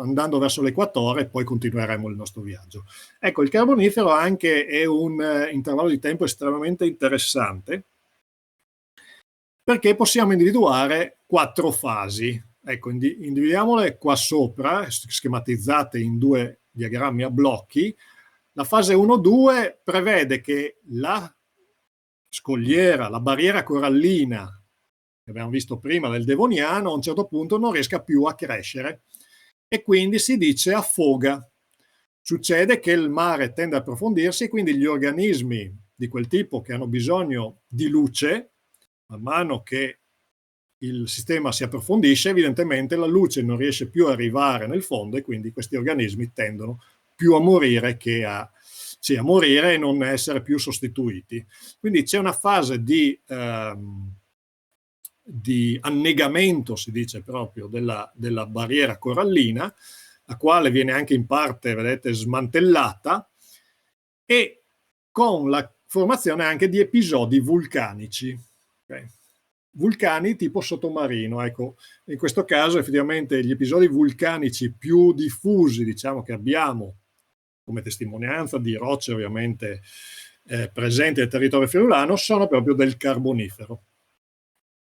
andando verso l'equatore, e poi continueremo il nostro viaggio. Ecco, il Carbonifero anche è un intervallo di tempo estremamente interessante, perché possiamo individuare 4 fasi. Ecco, individuiamole qua sopra, schematizzate in 2 diagrammi a blocchi. La fase 1-2 prevede che la scogliera, la barriera corallina che abbiamo visto prima del Devoniano, a un certo punto non riesca più a crescere e quindi si dice affoga. Succede che il mare tende a approfondirsi e quindi gli organismi di quel tipo che hanno bisogno di luce, man mano che il sistema si approfondisce, evidentemente la luce non riesce più a arrivare nel fondo e quindi questi organismi tendono più a morire che a morire e non essere più sostituiti. Quindi c'è una fase di annegamento, si dice proprio, della barriera corallina, la quale viene anche in parte, vedete, smantellata, e con la formazione anche di episodi vulcanici. Okay? Vulcani tipo sottomarino, ecco, in questo caso effettivamente gli episodi vulcanici più diffusi, diciamo, che abbiamo come testimonianza di rocce ovviamente presenti nel territorio friulano, sono proprio del Carbonifero.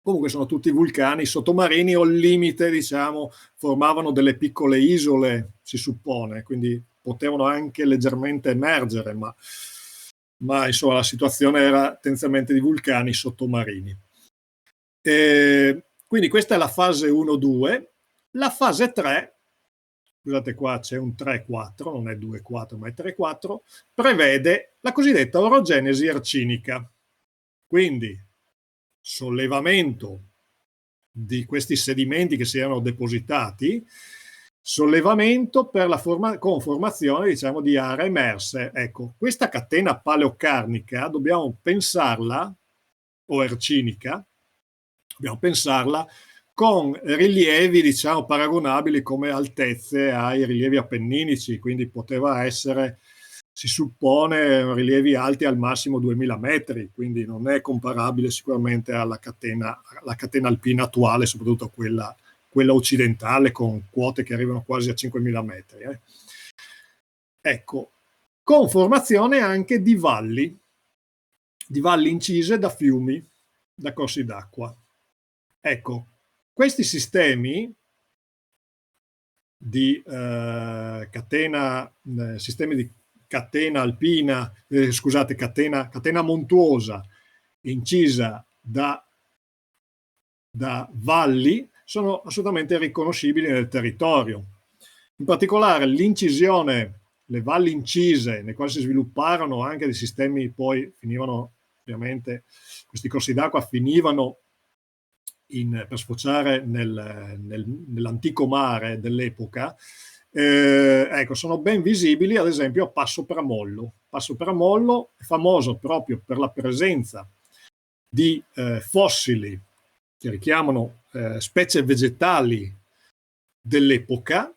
Comunque sono tutti vulcani sottomarini o al limite, diciamo, formavano delle piccole isole, si suppone, quindi potevano anche leggermente emergere, ma insomma la situazione era tendenzialmente di vulcani sottomarini. Quindi questa è la fase 1-2. La fase 3, scusate qua c'è un 3-4, non è 2-4 ma è 3-4, prevede la cosiddetta orogenesi arcinica. Quindi sollevamento di questi sedimenti che si erano depositati, sollevamento per con formazione, diciamo, di aree emerse. Ecco, questa catena paleocarnica dobbiamo pensarla, o ercinica, dobbiamo pensarla con rilievi, diciamo, paragonabili come altezze ai rilievi appenninici, quindi poteva essere, si suppone, rilievi alti al massimo 2000 metri, quindi non è comparabile sicuramente alla catena alpina attuale, soprattutto quella occidentale, con quote che arrivano quasi a 5000 metri. Ecco, con formazione anche di valli incise da fiumi, da corsi d'acqua. Ecco, questi sistemi di sistemi di catena alpina, scusate, catena montuosa incisa da valli sono assolutamente riconoscibili nel territorio. In particolare l'incisione, le valli incise, nei quali si svilupparono anche dei sistemi, poi finivano ovviamente, questi corsi d'acqua finivano per sfociare nell'antico mare dell'epoca, ecco, sono ben visibili ad esempio a Passo Pramollo. Passo Pramollo è famoso proprio per la presenza di fossili che richiamano specie vegetali dell'epoca,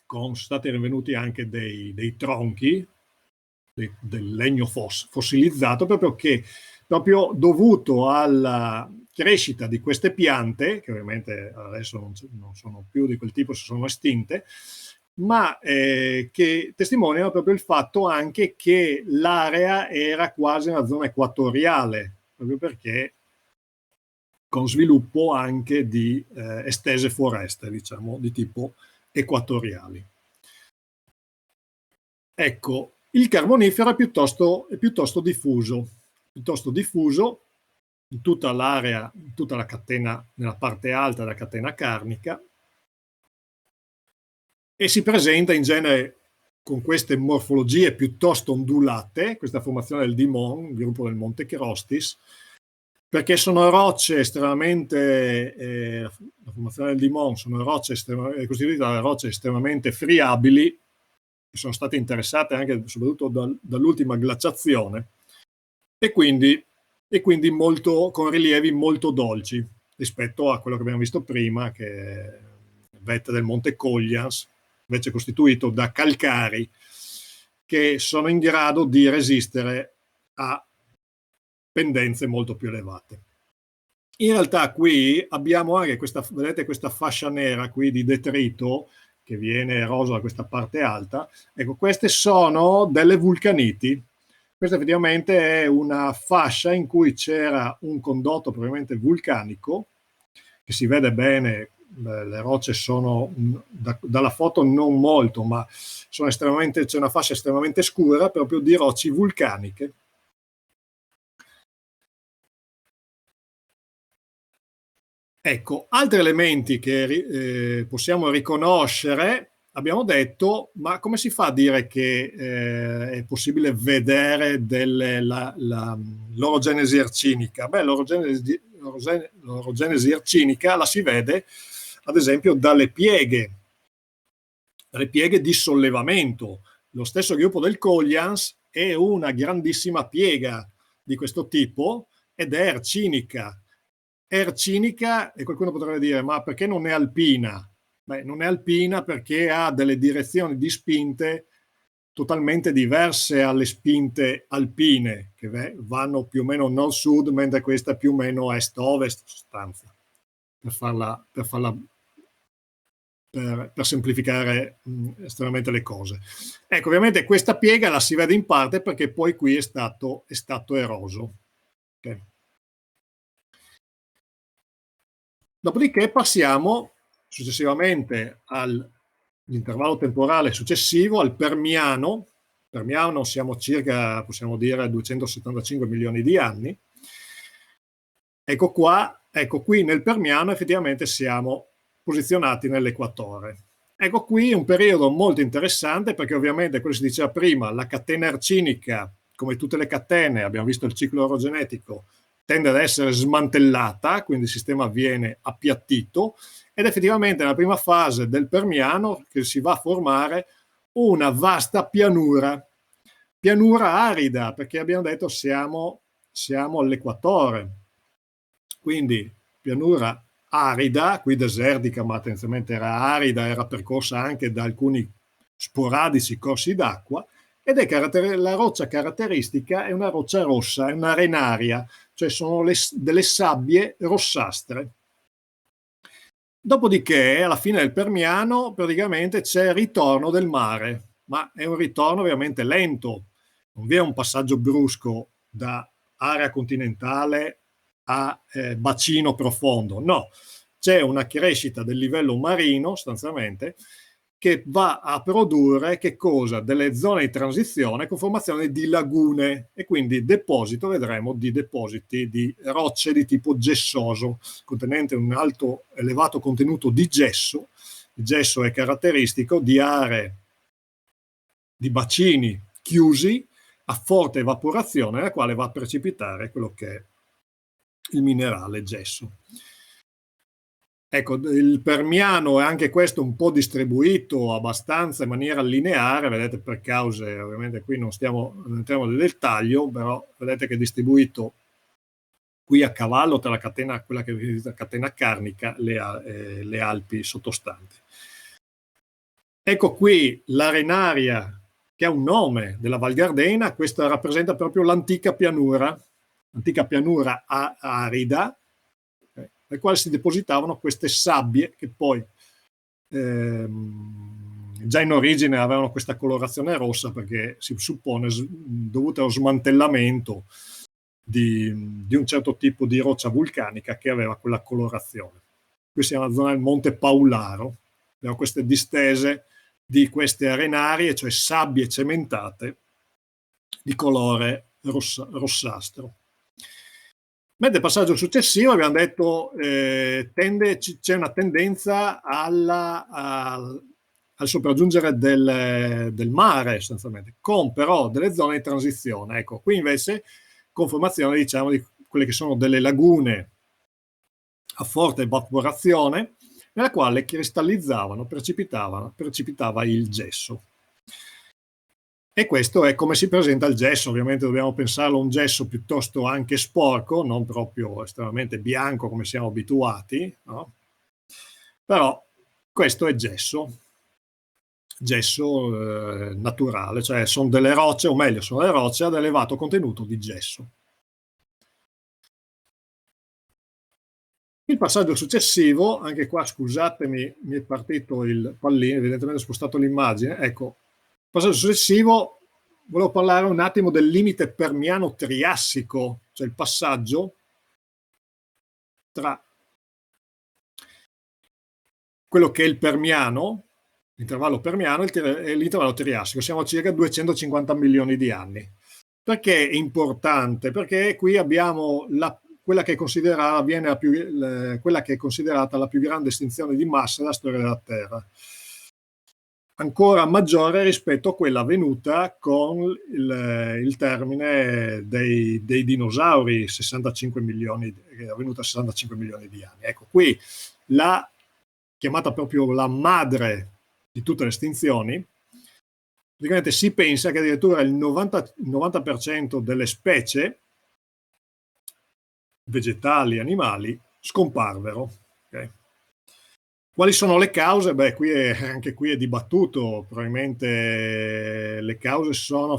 sono stati rinvenuti anche dei tronchi del legno fossilizzato, proprio dovuto alla crescita di queste piante, che ovviamente adesso non sono più di quel tipo, si sono estinte, ma che testimoniano proprio il fatto anche che l'area era quasi una zona equatoriale, proprio perché con sviluppo anche di estese foreste, diciamo, di tipo equatoriali. Ecco, il Carbonifero è piuttosto diffuso in tutta l'area, in tutta la catena, nella parte alta della catena carnica, e si presenta in genere con queste morfologie piuttosto ondulate, questa formazione del Dimon, il gruppo del Monte Cherostis, perché sono rocce estremamente, la formazione del Dimon sono rocce costituite da rocce estremamente friabili, che sono state interessate anche soprattutto dall'ultima glaciazione, e quindi con rilievi molto dolci rispetto a quello che abbiamo visto prima, che è il vette del Monte Coglians, invece costituito da calcari che sono in grado di resistere a pendenze molto più elevate. In realtà qui abbiamo anche questa, vedete, questa fascia nera qui di detrito che viene eroso da questa parte alta. Ecco, queste sono delle vulcaniti. Questa effettivamente è una fascia in cui c'era un condotto probabilmente vulcanico, che si vede bene, le rocce sono, dalla foto non molto, ma sono estremamente, c'è una fascia estremamente scura proprio di rocce vulcaniche. Ecco, altri elementi che possiamo riconoscere, abbiamo detto, ma come si fa a dire che è possibile vedere l'orogenesi arcinica? Beh, l'orogenesi arcinica la si vede, ad esempio, dalle pieghe di sollevamento. Lo stesso gruppo del Coglians è una grandissima piega di questo tipo ed è arcinica. È arcinica e qualcuno potrebbe dire, ma perché non è alpina? Beh, non è alpina perché ha delle direzioni di spinte totalmente diverse alle spinte alpine, che vanno più o meno nord-sud, mentre questa più o meno est-ovest, sostanza, per semplificare estremamente le cose. Ecco, ovviamente questa piega la si vede in parte perché poi qui è stato eroso. Okay. Dopodiché passiamo successivamente all'intervallo temporale successivo, al Permiano. Permiano siamo circa, possiamo dire, 275 milioni di anni. Ecco qua, ecco qui nel Permiano effettivamente siamo posizionati nell'equatore. Ecco qui un periodo molto interessante perché ovviamente, quello che si diceva prima, la catena arcinica, come tutte le catene, abbiamo visto il ciclo orogenetico, tende ad essere smantellata, quindi il sistema viene appiattito ed effettivamente nella prima fase del Permiano che si va a formare una vasta pianura arida, perché abbiamo detto siamo all'equatore, quindi pianura arida, qui desertica, ma tendenzialmente era arida, era percorsa anche da alcuni sporadici corsi d'acqua, ed è la roccia caratteristica è una roccia rossa, è una arenaria, cioè sono delle sabbie rossastre. Dopodiché, alla fine del Permiano, praticamente c'è il ritorno del mare, ma è un ritorno ovviamente lento, non vi è un passaggio brusco da area continentale a bacino profondo, no, c'è una crescita del livello marino sostanzialmente che va a produrre che cosa? Delle zone di transizione con formazione di lagune e quindi vedremo di depositi di rocce di tipo gessoso contenente un alto elevato contenuto di gesso. Il gesso è caratteristico di aree di bacini chiusi a forte evaporazione nella quale va a precipitare quello che è il minerale gesso. Ecco, il Permiano è anche questo un po' distribuito abbastanza in maniera lineare, vedete, per cause, ovviamente qui non entriamo nel dettaglio, però vedete che è distribuito qui a cavallo tra quella che è la catena carnica, le Alpi sottostanti. Ecco qui l'arenaria che ha un nome della Val Gardena, questa rappresenta proprio l'antica pianura arida, nel quale si depositavano queste sabbie che poi già in origine avevano questa colorazione rossa perché si suppone dovuta allo smantellamento di un certo tipo di roccia vulcanica che aveva quella colorazione. Qui siamo nella zona del Monte Paularo, abbiamo queste distese di queste arenarie, cioè sabbie cementate di colore rossastro. Mentre passaggio successivo abbiamo detto c'è una tendenza al sopraggiungere del mare sostanzialmente, con però delle zone di transizione. Ecco, qui invece con formazione diciamo di quelle che sono delle lagune a forte evaporazione nella quale precipitava il gesso. E questo è come si presenta il gesso. Ovviamente dobbiamo pensarlo a un gesso piuttosto anche sporco, non proprio estremamente bianco come siamo abituati, no? Però questo è gesso naturale, cioè sono delle rocce, o meglio, sono le rocce ad elevato contenuto di gesso. Il passaggio successivo, anche qua scusatemi, mi è partito il pallino, evidentemente ho spostato l'immagine. Ecco, il passaggio successivo, volevo parlare un attimo del limite permiano-triassico, cioè il passaggio tra quello che è il permiano, l'intervallo permiano e l'intervallo triassico. Siamo a circa 250 milioni di anni. Perché è importante? Perché qui abbiamo quella che è considerata la più grande estinzione di massa della storia della Terra, ancora maggiore rispetto a quella avvenuta con il termine dei dinosauri, 65 milioni, che è avvenuta a 65 milioni di anni. Ecco, qui chiamata proprio la madre di tutte le estinzioni, praticamente si pensa che addirittura il 90% delle specie vegetali e animali scomparvero. Okay? Quali sono le cause? Beh, anche qui è dibattuto. Probabilmente le cause sono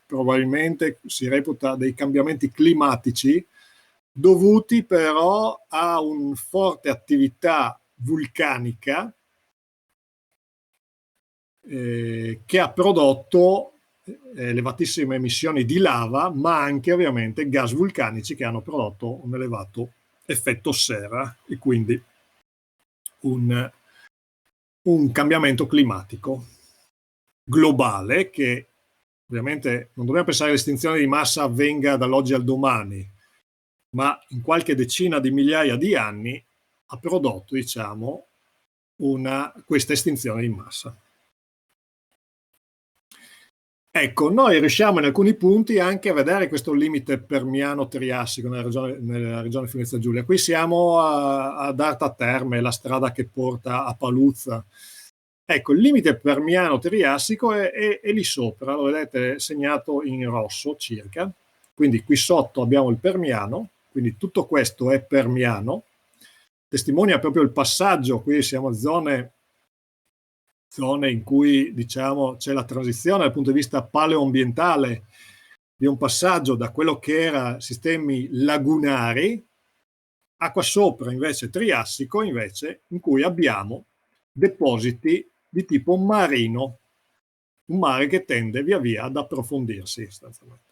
probabilmente si reputa dei cambiamenti climatici dovuti però a una forte attività vulcanica che ha prodotto elevatissime emissioni di lava, ma anche ovviamente gas vulcanici che hanno prodotto un elevato effetto serra e quindi un cambiamento climatico globale che ovviamente non dobbiamo pensare che l'estinzione di massa avvenga dall'oggi al domani, ma in qualche decina di migliaia di anni ha prodotto, diciamo, questa estinzione di massa. Ecco, noi riusciamo in alcuni punti anche a vedere questo limite permiano-triassico nella regione Friuli Giulia. Qui siamo ad Arta Terme, la strada che porta a Paluzza. Ecco, il limite permiano-triassico è lì sopra, lo vedete segnato in rosso circa. Quindi qui sotto abbiamo il permiano, quindi tutto questo è permiano. Testimonia proprio il passaggio, qui siamo a zone in cui diciamo c'è la transizione dal punto di vista paleoambientale di un passaggio da quello che era sistemi lagunari a qua sopra invece triassico, invece in cui abbiamo depositi di tipo marino, un mare che tende via via ad approfondirsi sostanzialmente.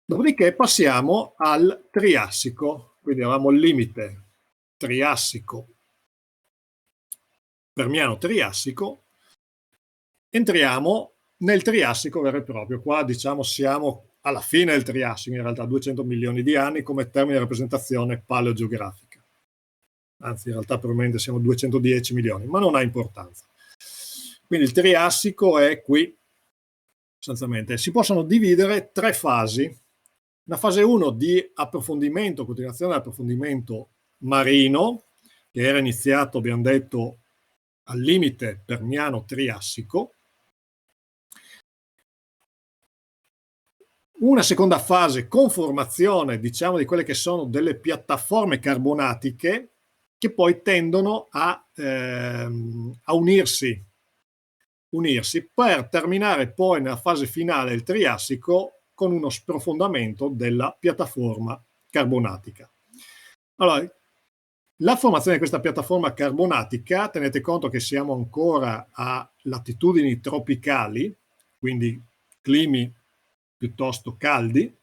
Dopodiché passiamo al triassico, quindi avevamo il limite triassico, permiano-triassico, entriamo nel triassico vero e proprio. Qua diciamo siamo alla fine del triassico, in realtà 200 milioni di anni come termine di rappresentazione paleogeografica. Anzi, in realtà probabilmente siamo 210 milioni, ma non ha importanza. Quindi il triassico è qui, sostanzialmente. Si possono dividere tre fasi. Una fase 1 di approfondimento, continuazione dell'approfondimento marino, che era iniziato, abbiamo detto, al limite permiano-triassico. Una seconda fase con formazione, diciamo, di quelle che sono delle piattaforme carbonatiche che poi tendono a unirsi per terminare poi nella fase finale del triassico con uno sprofondamento della piattaforma carbonatica. Allora, la formazione di questa piattaforma carbonatica, tenete conto che siamo ancora a latitudini tropicali, quindi climi piuttosto caldi,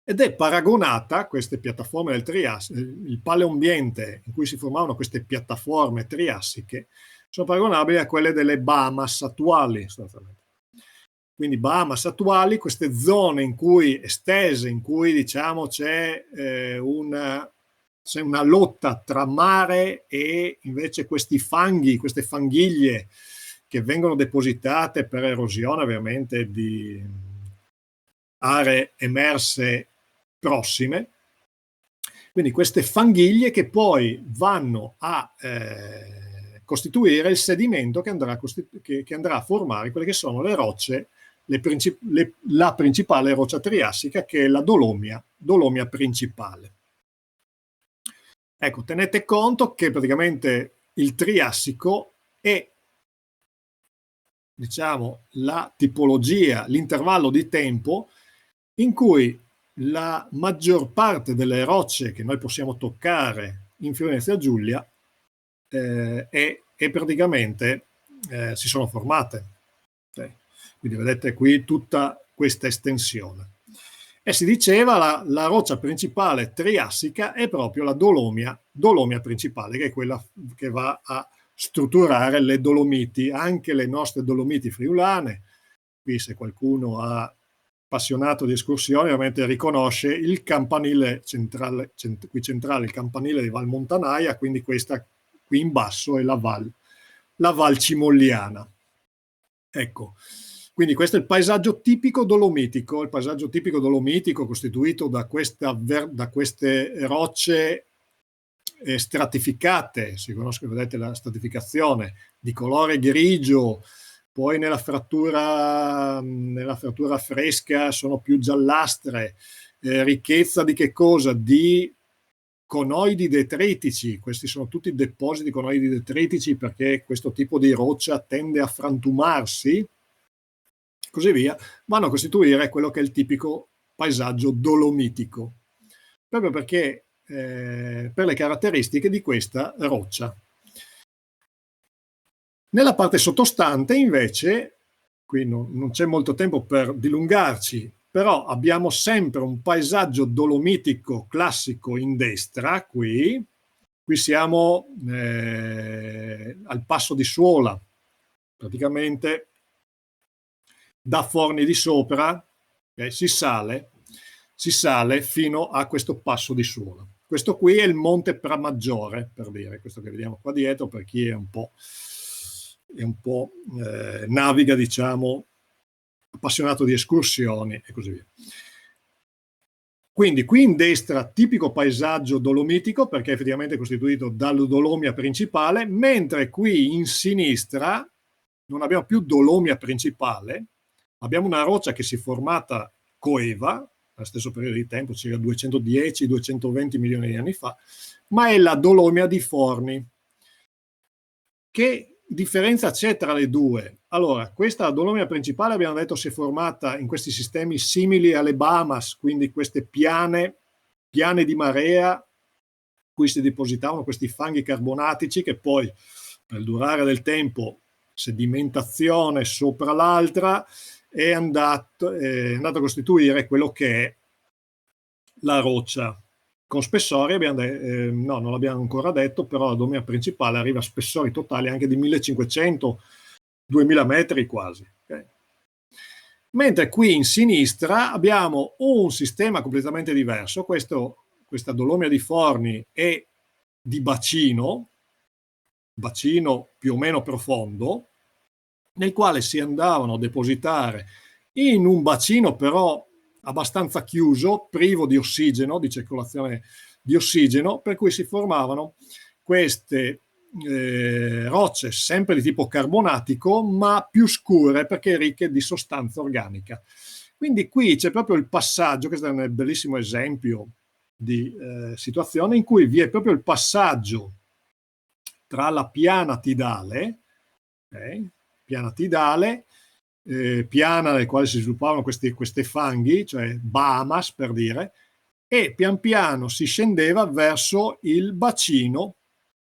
ed è paragonata, queste piattaforme del Triassico, il paleoambiente in cui si formavano queste piattaforme triassiche, sono paragonabili a quelle delle Bahamas attuali, sostanzialmente. Quindi Bahamas attuali, queste zone estese, in cui diciamo c'è una lotta tra mare e invece questi fanghi, queste fanghiglie che vengono depositate per erosione ovviamente di aree emerse prossime. Quindi queste fanghiglie che poi vanno a costituire il sedimento che andrà a formare quelle che sono le rocce, la principale roccia triassica, che è la dolomia principale. Ecco, tenete conto che praticamente il Triassico è, diciamo, la tipologia, l'intervallo di tempo in cui la maggior parte delle rocce che noi possiamo toccare in Friuli Venezia Giulia praticamente si sono formate. Quindi vedete qui tutta questa estensione. E si diceva la roccia principale triassica è proprio la dolomia principale, che è quella che va a strutturare le Dolomiti, anche le nostre Dolomiti friulane. Qui, se qualcuno è appassionato di escursioni, ovviamente riconosce il campanile centrale, qui centrale, il campanile di Val Montanaia, quindi questa qui in basso è la Val Cimolliana. Ecco. Quindi questo è il paesaggio tipico dolomitico, costituito da queste rocce stratificate, si conosce, vedete la stratificazione, di colore grigio, poi nella frattura fresca sono più giallastre, ricchezza di che cosa? Di conoidi detritici. Questi sono tutti depositi conoidi detritici, perché questo tipo di roccia tende a frantumarsi, così via, vanno a costituire quello che è il tipico paesaggio dolomitico, proprio perché per le caratteristiche di questa roccia. Nella parte sottostante, invece, qui non c'è molto tempo per dilungarci, però abbiamo sempre un paesaggio dolomitico classico in destra, qui siamo al passo di Suola, praticamente da Forni di Sopra, si sale fino a questo passo di Suola. Questo qui è il Monte Pramaggiore, per dire, questo che vediamo qua dietro, per chi è un po' naviga, diciamo, appassionato di escursioni e così via. Quindi qui in destra tipico paesaggio dolomitico, perché effettivamente è costituito dalla dolomia principale, mentre qui in sinistra non abbiamo più dolomia principale, abbiamo una roccia che si è formata coeva, allo stesso periodo di tempo, circa 210-220 milioni di anni fa, ma è la dolomia di Forni. Che differenza c'è tra le due? Allora, questa dolomia principale, abbiamo detto, si è formata in questi sistemi simili alle Bahamas, quindi queste piane di marea, cui si depositavano questi fanghi carbonatici che poi, nel durare del tempo, sedimentazione sopra l'altra, è andato a costituire quello che è la roccia con spessori, no, non l'abbiamo ancora detto, però la dolomia principale arriva a spessori totali anche di 1500-2000 metri quasi. Okay? Mentre qui in sinistra abbiamo un sistema completamente diverso. Questa dolomia di Forni è di bacino più o meno profondo, nel quale si andavano a depositare in un bacino però abbastanza chiuso, privo di ossigeno, di circolazione di ossigeno, per cui si formavano queste rocce sempre di tipo carbonatico, ma più scure perché ricche di sostanza organica. Quindi qui c'è proprio il passaggio, questo è un bellissimo esempio di situazione in cui vi è proprio il passaggio tra la piana tidale, piana nel quale si sviluppavano queste fanghi, cioè Bahamas per dire, e pian piano si scendeva verso il bacino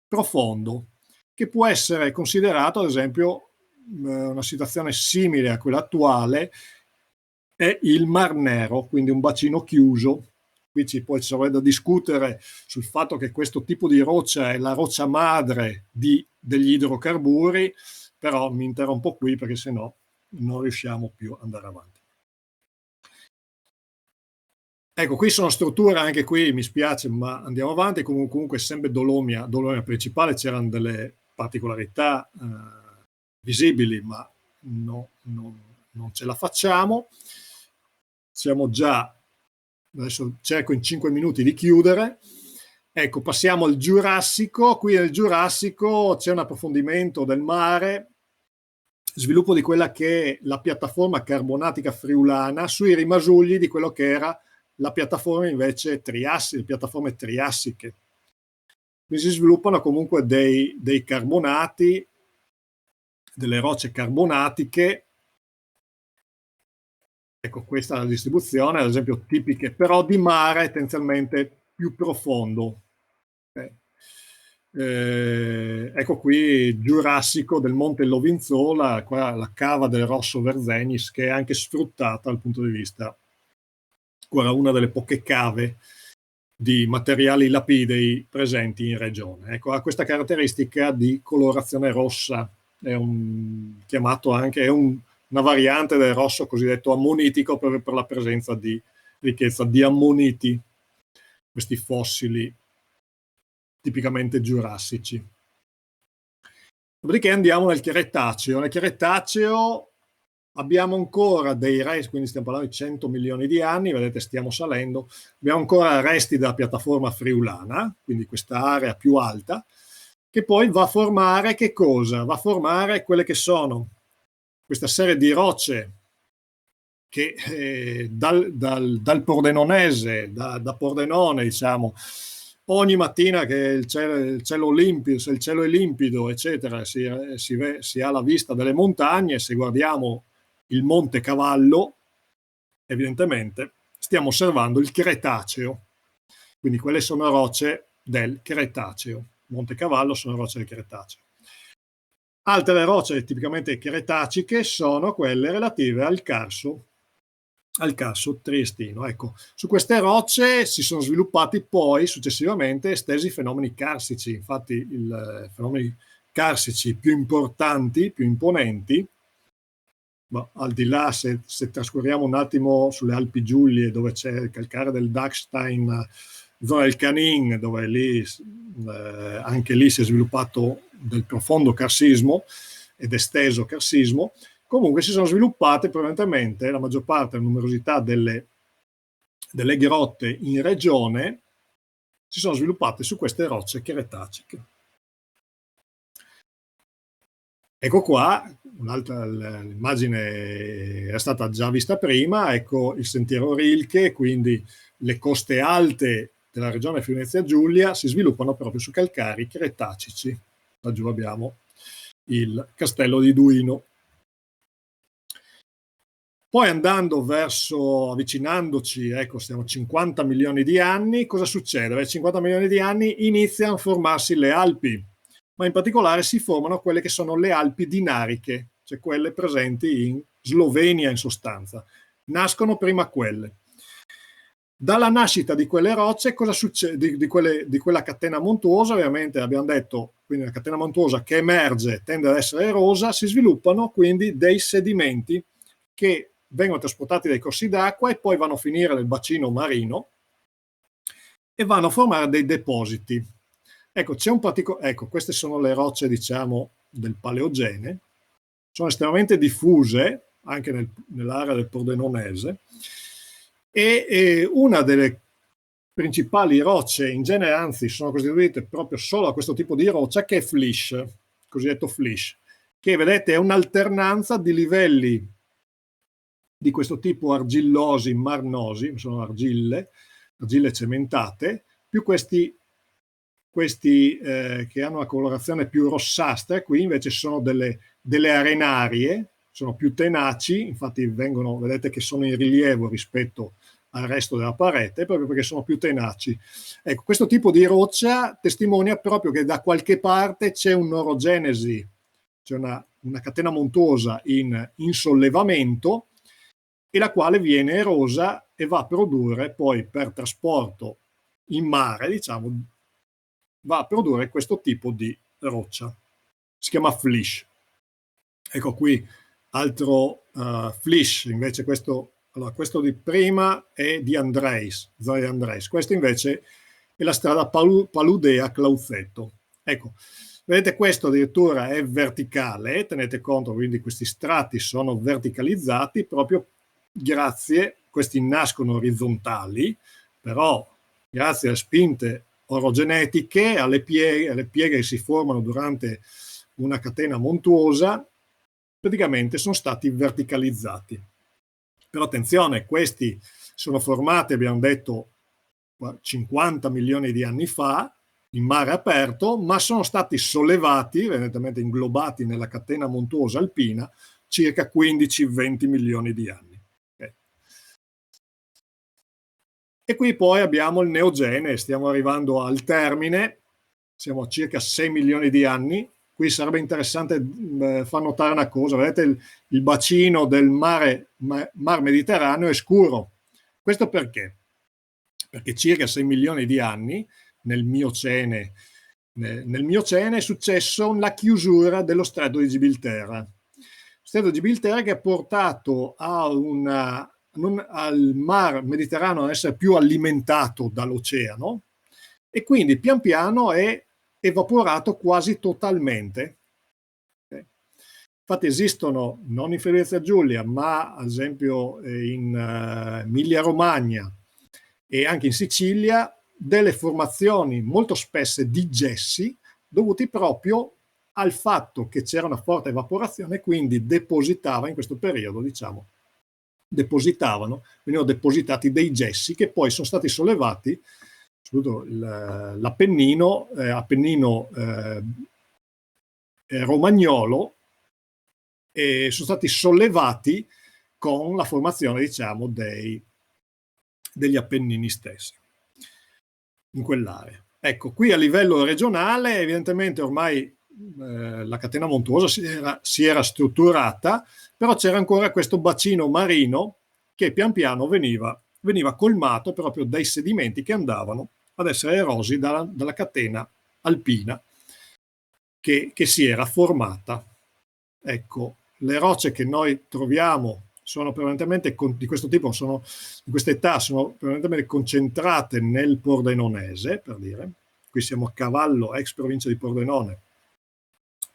profondo, che può essere considerato, ad esempio, una situazione simile a quella attuale è il Mar Nero, quindi un bacino chiuso. Qui ci sarebbe da discutere sul fatto che questo tipo di roccia è la roccia madre degli idrocarburi, però mi interrompo qui perché sennò non riusciamo più ad andare avanti. Ecco, qui sono strutture, anche qui mi spiace, ma andiamo avanti. Comunque sempre dolomia principale, c'erano delle particolarità visibili, ma non ce la facciamo. Siamo già, adesso cerco in 5 minuti di chiudere. Ecco, passiamo al Giurassico. Qui nel Giurassico c'è un approfondimento del mare, sviluppo di quella che è la piattaforma carbonatica friulana sui rimasugli di quello che era la piattaforma invece triassica, le piattaforme triassiche. Quindi si sviluppano comunque dei carbonati, delle rocce carbonatiche. Ecco, questa è la distribuzione, ad esempio tipiche, però di mare tendenzialmente più profondo. Ecco qui Giurassico del Monte Lovinzola, qua la cava del Rosso Verzenis, che è anche sfruttata dal punto di vista, guarda, una delle poche cave di materiali lapidei presenti in regione. Ecco, ha questa caratteristica di colorazione rossa, è chiamato anche, una variante del rosso cosiddetto ammonitico per la presenza di ricchezza di ammoniti, questi fossili tipicamente giurassici. Dopodiché andiamo nel Cheretaceo. Nel Cheretaceo abbiamo ancora dei resti, quindi stiamo parlando di 100 milioni di anni, vedete stiamo salendo, abbiamo ancora resti della piattaforma friulana, quindi questa area più alta, che poi va a formare che cosa? Va a formare quelle che sono questa serie di rocce che dal Pordenonese, da Pordenone, diciamo, ogni mattina che il cielo limpido, se il cielo è limpido, eccetera, si ha la vista delle montagne. Se guardiamo il Monte Cavallo, evidentemente stiamo osservando il Cretaceo, quindi quelle sono rocce del Cretaceo. Monte Cavallo sono rocce del Cretaceo. Altre rocce tipicamente cretaciche sono quelle relative al Carso triestino. Ecco, su queste rocce si sono sviluppati poi successivamente estesi fenomeni carsici. Infatti i fenomeni carsici più importanti, più imponenti, al di là, se trascorriamo un attimo sulle Alpi Giulie, dove c'è il calcare del Dachstein, zona del Canin, dove lì anche lì si è sviluppato del profondo carsismo ed esteso carsismo. Comunque si sono sviluppate prevalentemente, la maggior parte, la numerosità delle grotte in regione si sono sviluppate su queste rocce cretaciche. Ecco qua, un'altra immagine era stata già vista prima, ecco il sentiero Rilke, quindi le coste alte della regione Friuli-Venezia Giulia si sviluppano proprio su calcari cretacici. Laggiù abbiamo il castello di Duino. Poi andando verso, avvicinandoci, ecco, stiamo a 50 milioni di anni, cosa succede? A 50 milioni di anni iniziano a formarsi le Alpi, ma in particolare si formano quelle che sono le Alpi dinariche, cioè quelle presenti in Slovenia in sostanza. Nascono prima quelle. Dalla nascita di quelle rocce, cosa succede? Di quella catena montuosa, ovviamente abbiamo detto, quindi la catena montuosa che emerge tende ad essere erosa, si sviluppano quindi dei sedimenti che vengono trasportati dai corsi d'acqua e poi vanno a finire nel bacino marino e vanno a formare dei depositi. Ecco, c'è un ecco, queste sono le rocce, diciamo, del Paleogene, sono estremamente diffuse anche nell'area del Pordenonese e una delle principali rocce in genere, anzi sono costituite proprio solo da questo tipo di roccia, che è flysch, cosiddetto flysch, che vedete è un'alternanza di livelli di questo tipo argillosi, marnosi, sono argille cementate, più questi che hanno una colorazione più rossastra. Qui invece sono delle arenarie, sono più tenaci, infatti vedete che sono in rilievo rispetto al resto della parete, proprio perché sono più tenaci. Ecco, questo tipo di roccia testimonia proprio che da qualche parte c'è un'orogenesi, c'è una catena montuosa in sollevamento, e la quale viene erosa e va a produrre poi per trasporto in mare, diciamo, va a produrre questo tipo di roccia. Si chiama flysch. Ecco qui altro flysch, invece questo di prima è di Andreis, zona di Andreis. Questo invece è la strada Paludea-Clauzetto. Ecco, vedete, questo addirittura è verticale, tenete conto, quindi questi strati sono verticalizzati proprio grazie, questi nascono orizzontali, però grazie alle spinte orogenetiche alle pieghe che si formano durante una catena montuosa, praticamente sono stati verticalizzati. Però attenzione, questi sono formati, abbiamo detto, 50 milioni di anni fa, in mare aperto, ma sono stati sollevati, evidentemente inglobati nella catena montuosa alpina, circa 15-20 milioni di anni. Okay. E qui poi abbiamo il Neogene, stiamo arrivando al termine, siamo a circa 6 milioni di anni. Qui sarebbe interessante far notare una cosa, vedete il bacino del mar Mediterraneo è scuro. Questo perché? Perché circa 6 milioni di anni nel Miocene è successo la chiusura dello Stretto di Gibilterra. Lo Stretto di Gibilterra che ha portato al mar Mediterraneo ad essere più alimentato dall'oceano e quindi pian piano è evaporato quasi totalmente. Okay. Infatti esistono, non in Friuli Giulia, ma ad esempio in Emilia Romagna e anche in Sicilia, delle formazioni molto spesse di gessi dovuti proprio al fatto che c'era una forte evaporazione, quindi depositava in questo periodo, diciamo, venivano depositati dei gessi che poi sono stati sollevati, soprattutto l'Appennino, romagnolo, e sono stati sollevati con la formazione, diciamo, degli Appennini stessi in quell'area. Ecco, qui a livello regionale evidentemente ormai la catena montuosa si era strutturata, però c'era ancora questo bacino marino che pian piano veniva colmato proprio dai sedimenti che andavano ad essere erosi dalla catena alpina che si era formata. Ecco, le rocce che noi troviamo sono prevalentemente di questo tipo, di questa età, sono prevalentemente concentrate nel Pordenonese, per dire. Qui siamo a cavallo, ex provincia di Pordenone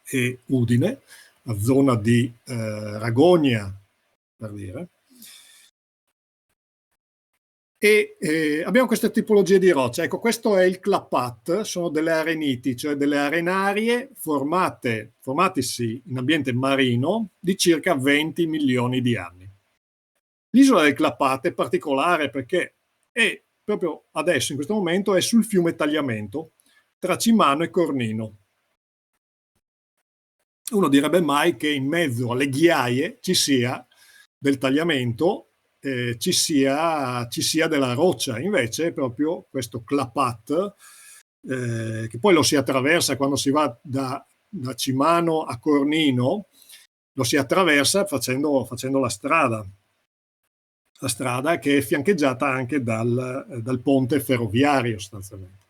e Udine, la zona di Ragogna, per dire. E abbiamo queste tipologie di rocce. Ecco, questo è il clapat, sono delle areniti, cioè delle arenarie formatisi in ambiente marino di circa 20 milioni di anni. L'isola del Clapat è particolare perché è proprio adesso, in questo momento, è sul fiume Tagliamento, tra Cimano e Cornino. Uno direbbe mai che in mezzo alle ghiaie ci sia del Tagliamento, ci sia della roccia, invece è proprio questo Clapat, che poi lo si attraversa quando si va da Cimano a Cornino, lo si attraversa facendo la strada che è fiancheggiata anche dal ponte ferroviario sostanzialmente.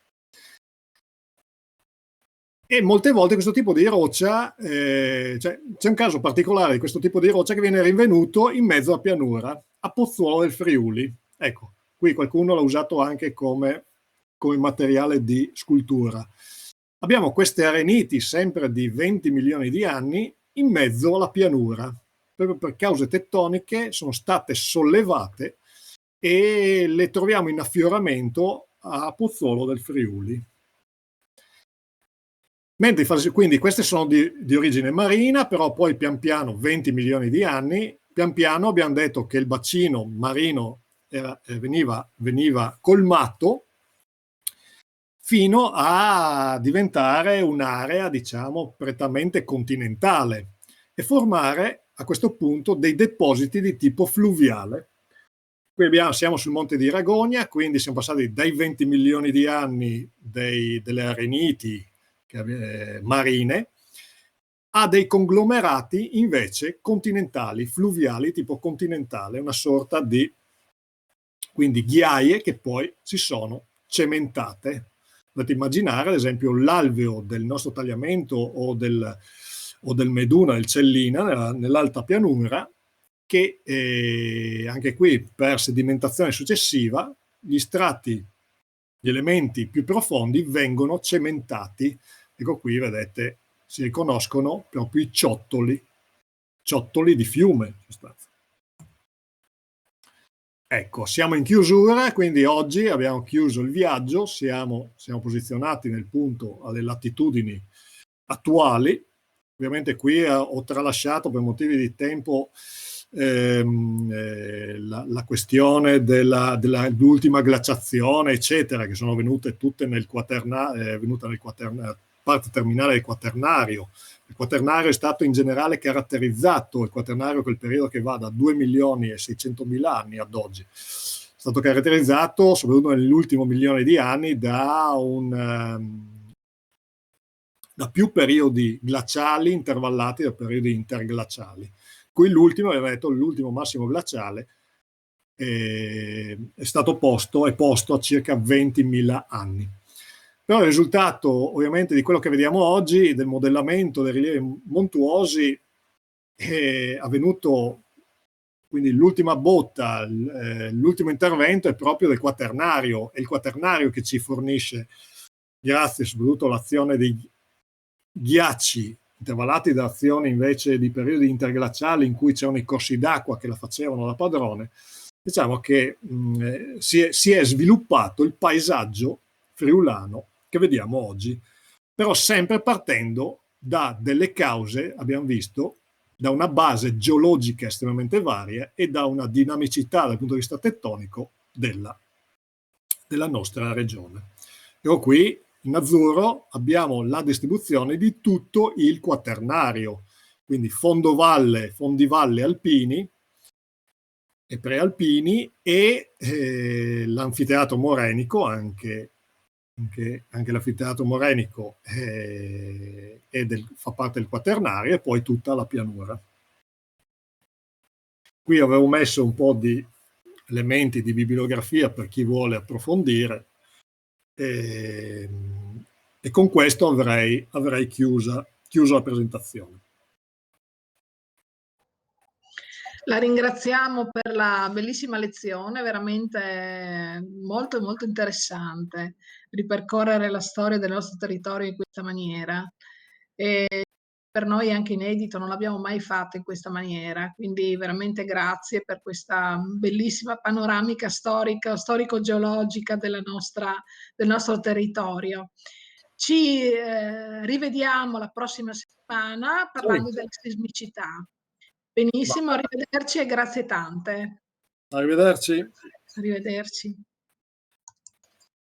E molte volte questo tipo di roccia, c'è un caso particolare di questo tipo di roccia che viene rinvenuto in mezzo a pianura, a Pozzuolo del Friuli. Ecco, qui qualcuno l'ha usato anche come materiale di scultura. Abbiamo queste areniti sempre di 20 milioni di anni in mezzo alla pianura. Proprio per cause tettoniche sono state sollevate e le troviamo in affioramento a Pozzuolo del Friuli. Mentre quindi queste sono di origine marina, però poi pian piano, 20 milioni di anni, pian piano abbiamo detto che il bacino marino veniva colmato fino a diventare un'area, diciamo, prettamente continentale e formare a questo punto dei depositi di tipo fluviale. Qui siamo sul monte di Ragogna, quindi siamo passati dai 20 milioni di anni delle areniti marine a dei conglomerati invece continentali, fluviali, tipo continentale, una sorta di quindi ghiaie che poi si sono cementate. Potete immaginare ad esempio l'alveo del nostro Tagliamento o del Meduna, del Cellina, nell'alta pianura, che anche qui per sedimentazione successiva gli strati, gli elementi più profondi vengono cementati. Ecco qui vedete, si riconoscono proprio i ciottoli di fiume in sostanza. Ecco, siamo in chiusura, quindi oggi abbiamo chiuso il viaggio, siamo posizionati nel punto alle latitudini attuali. Ovviamente qui ho tralasciato per motivi di tempo la questione dell'ultima glaciazione, eccetera, che sono venute tutte nel parte terminale del quaternario. Il quaternario è stato in generale caratterizzato, il quaternario è quel periodo che va da 2.600.000 anni ad oggi, è stato caratterizzato soprattutto nell'ultimo milione di anni da più periodi glaciali intervallati da periodi interglaciali. Qui l'ultimo, aveva detto, l'ultimo massimo glaciale è stato posto a circa 20.000 anni. Però il risultato ovviamente di quello che vediamo oggi, del modellamento dei rilievi montuosi, è avvenuto, quindi l'ultima botta, l'ultimo intervento è proprio del quaternario, è il quaternario che ci fornisce, grazie soprattutto all'azione dei ghiacci intervallati da azioni invece di periodi interglaciali in cui c'erano i corsi d'acqua che la facevano da padrone, diciamo che si è sviluppato il paesaggio friulano che vediamo oggi, però sempre partendo da delle cause, abbiamo visto, da una base geologica estremamente varia e da una dinamicità dal punto di vista tettonico della nostra regione. Ecco qui in azzurro abbiamo la distribuzione di tutto il quaternario, quindi fondovalle, fondivalle alpini e prealpini e l'anfiteatro morenico, anche l'anfiteatro morenico fa parte del quaternario, e poi tutta la pianura. Qui avevo messo un po' di elementi di bibliografia per chi vuole approfondire, e con questo avrei chiuso la presentazione. La ringraziamo per la bellissima lezione, veramente molto molto interessante ripercorrere la storia del nostro territorio in questa maniera. E per noi è anche inedito, non l'abbiamo mai fatto in questa maniera, quindi veramente grazie per questa bellissima panoramica storico-geologica del nostro territorio. Ci rivediamo la prossima settimana parlando della sismicità. Benissimo, arrivederci e grazie tante. Arrivederci. Arrivederci.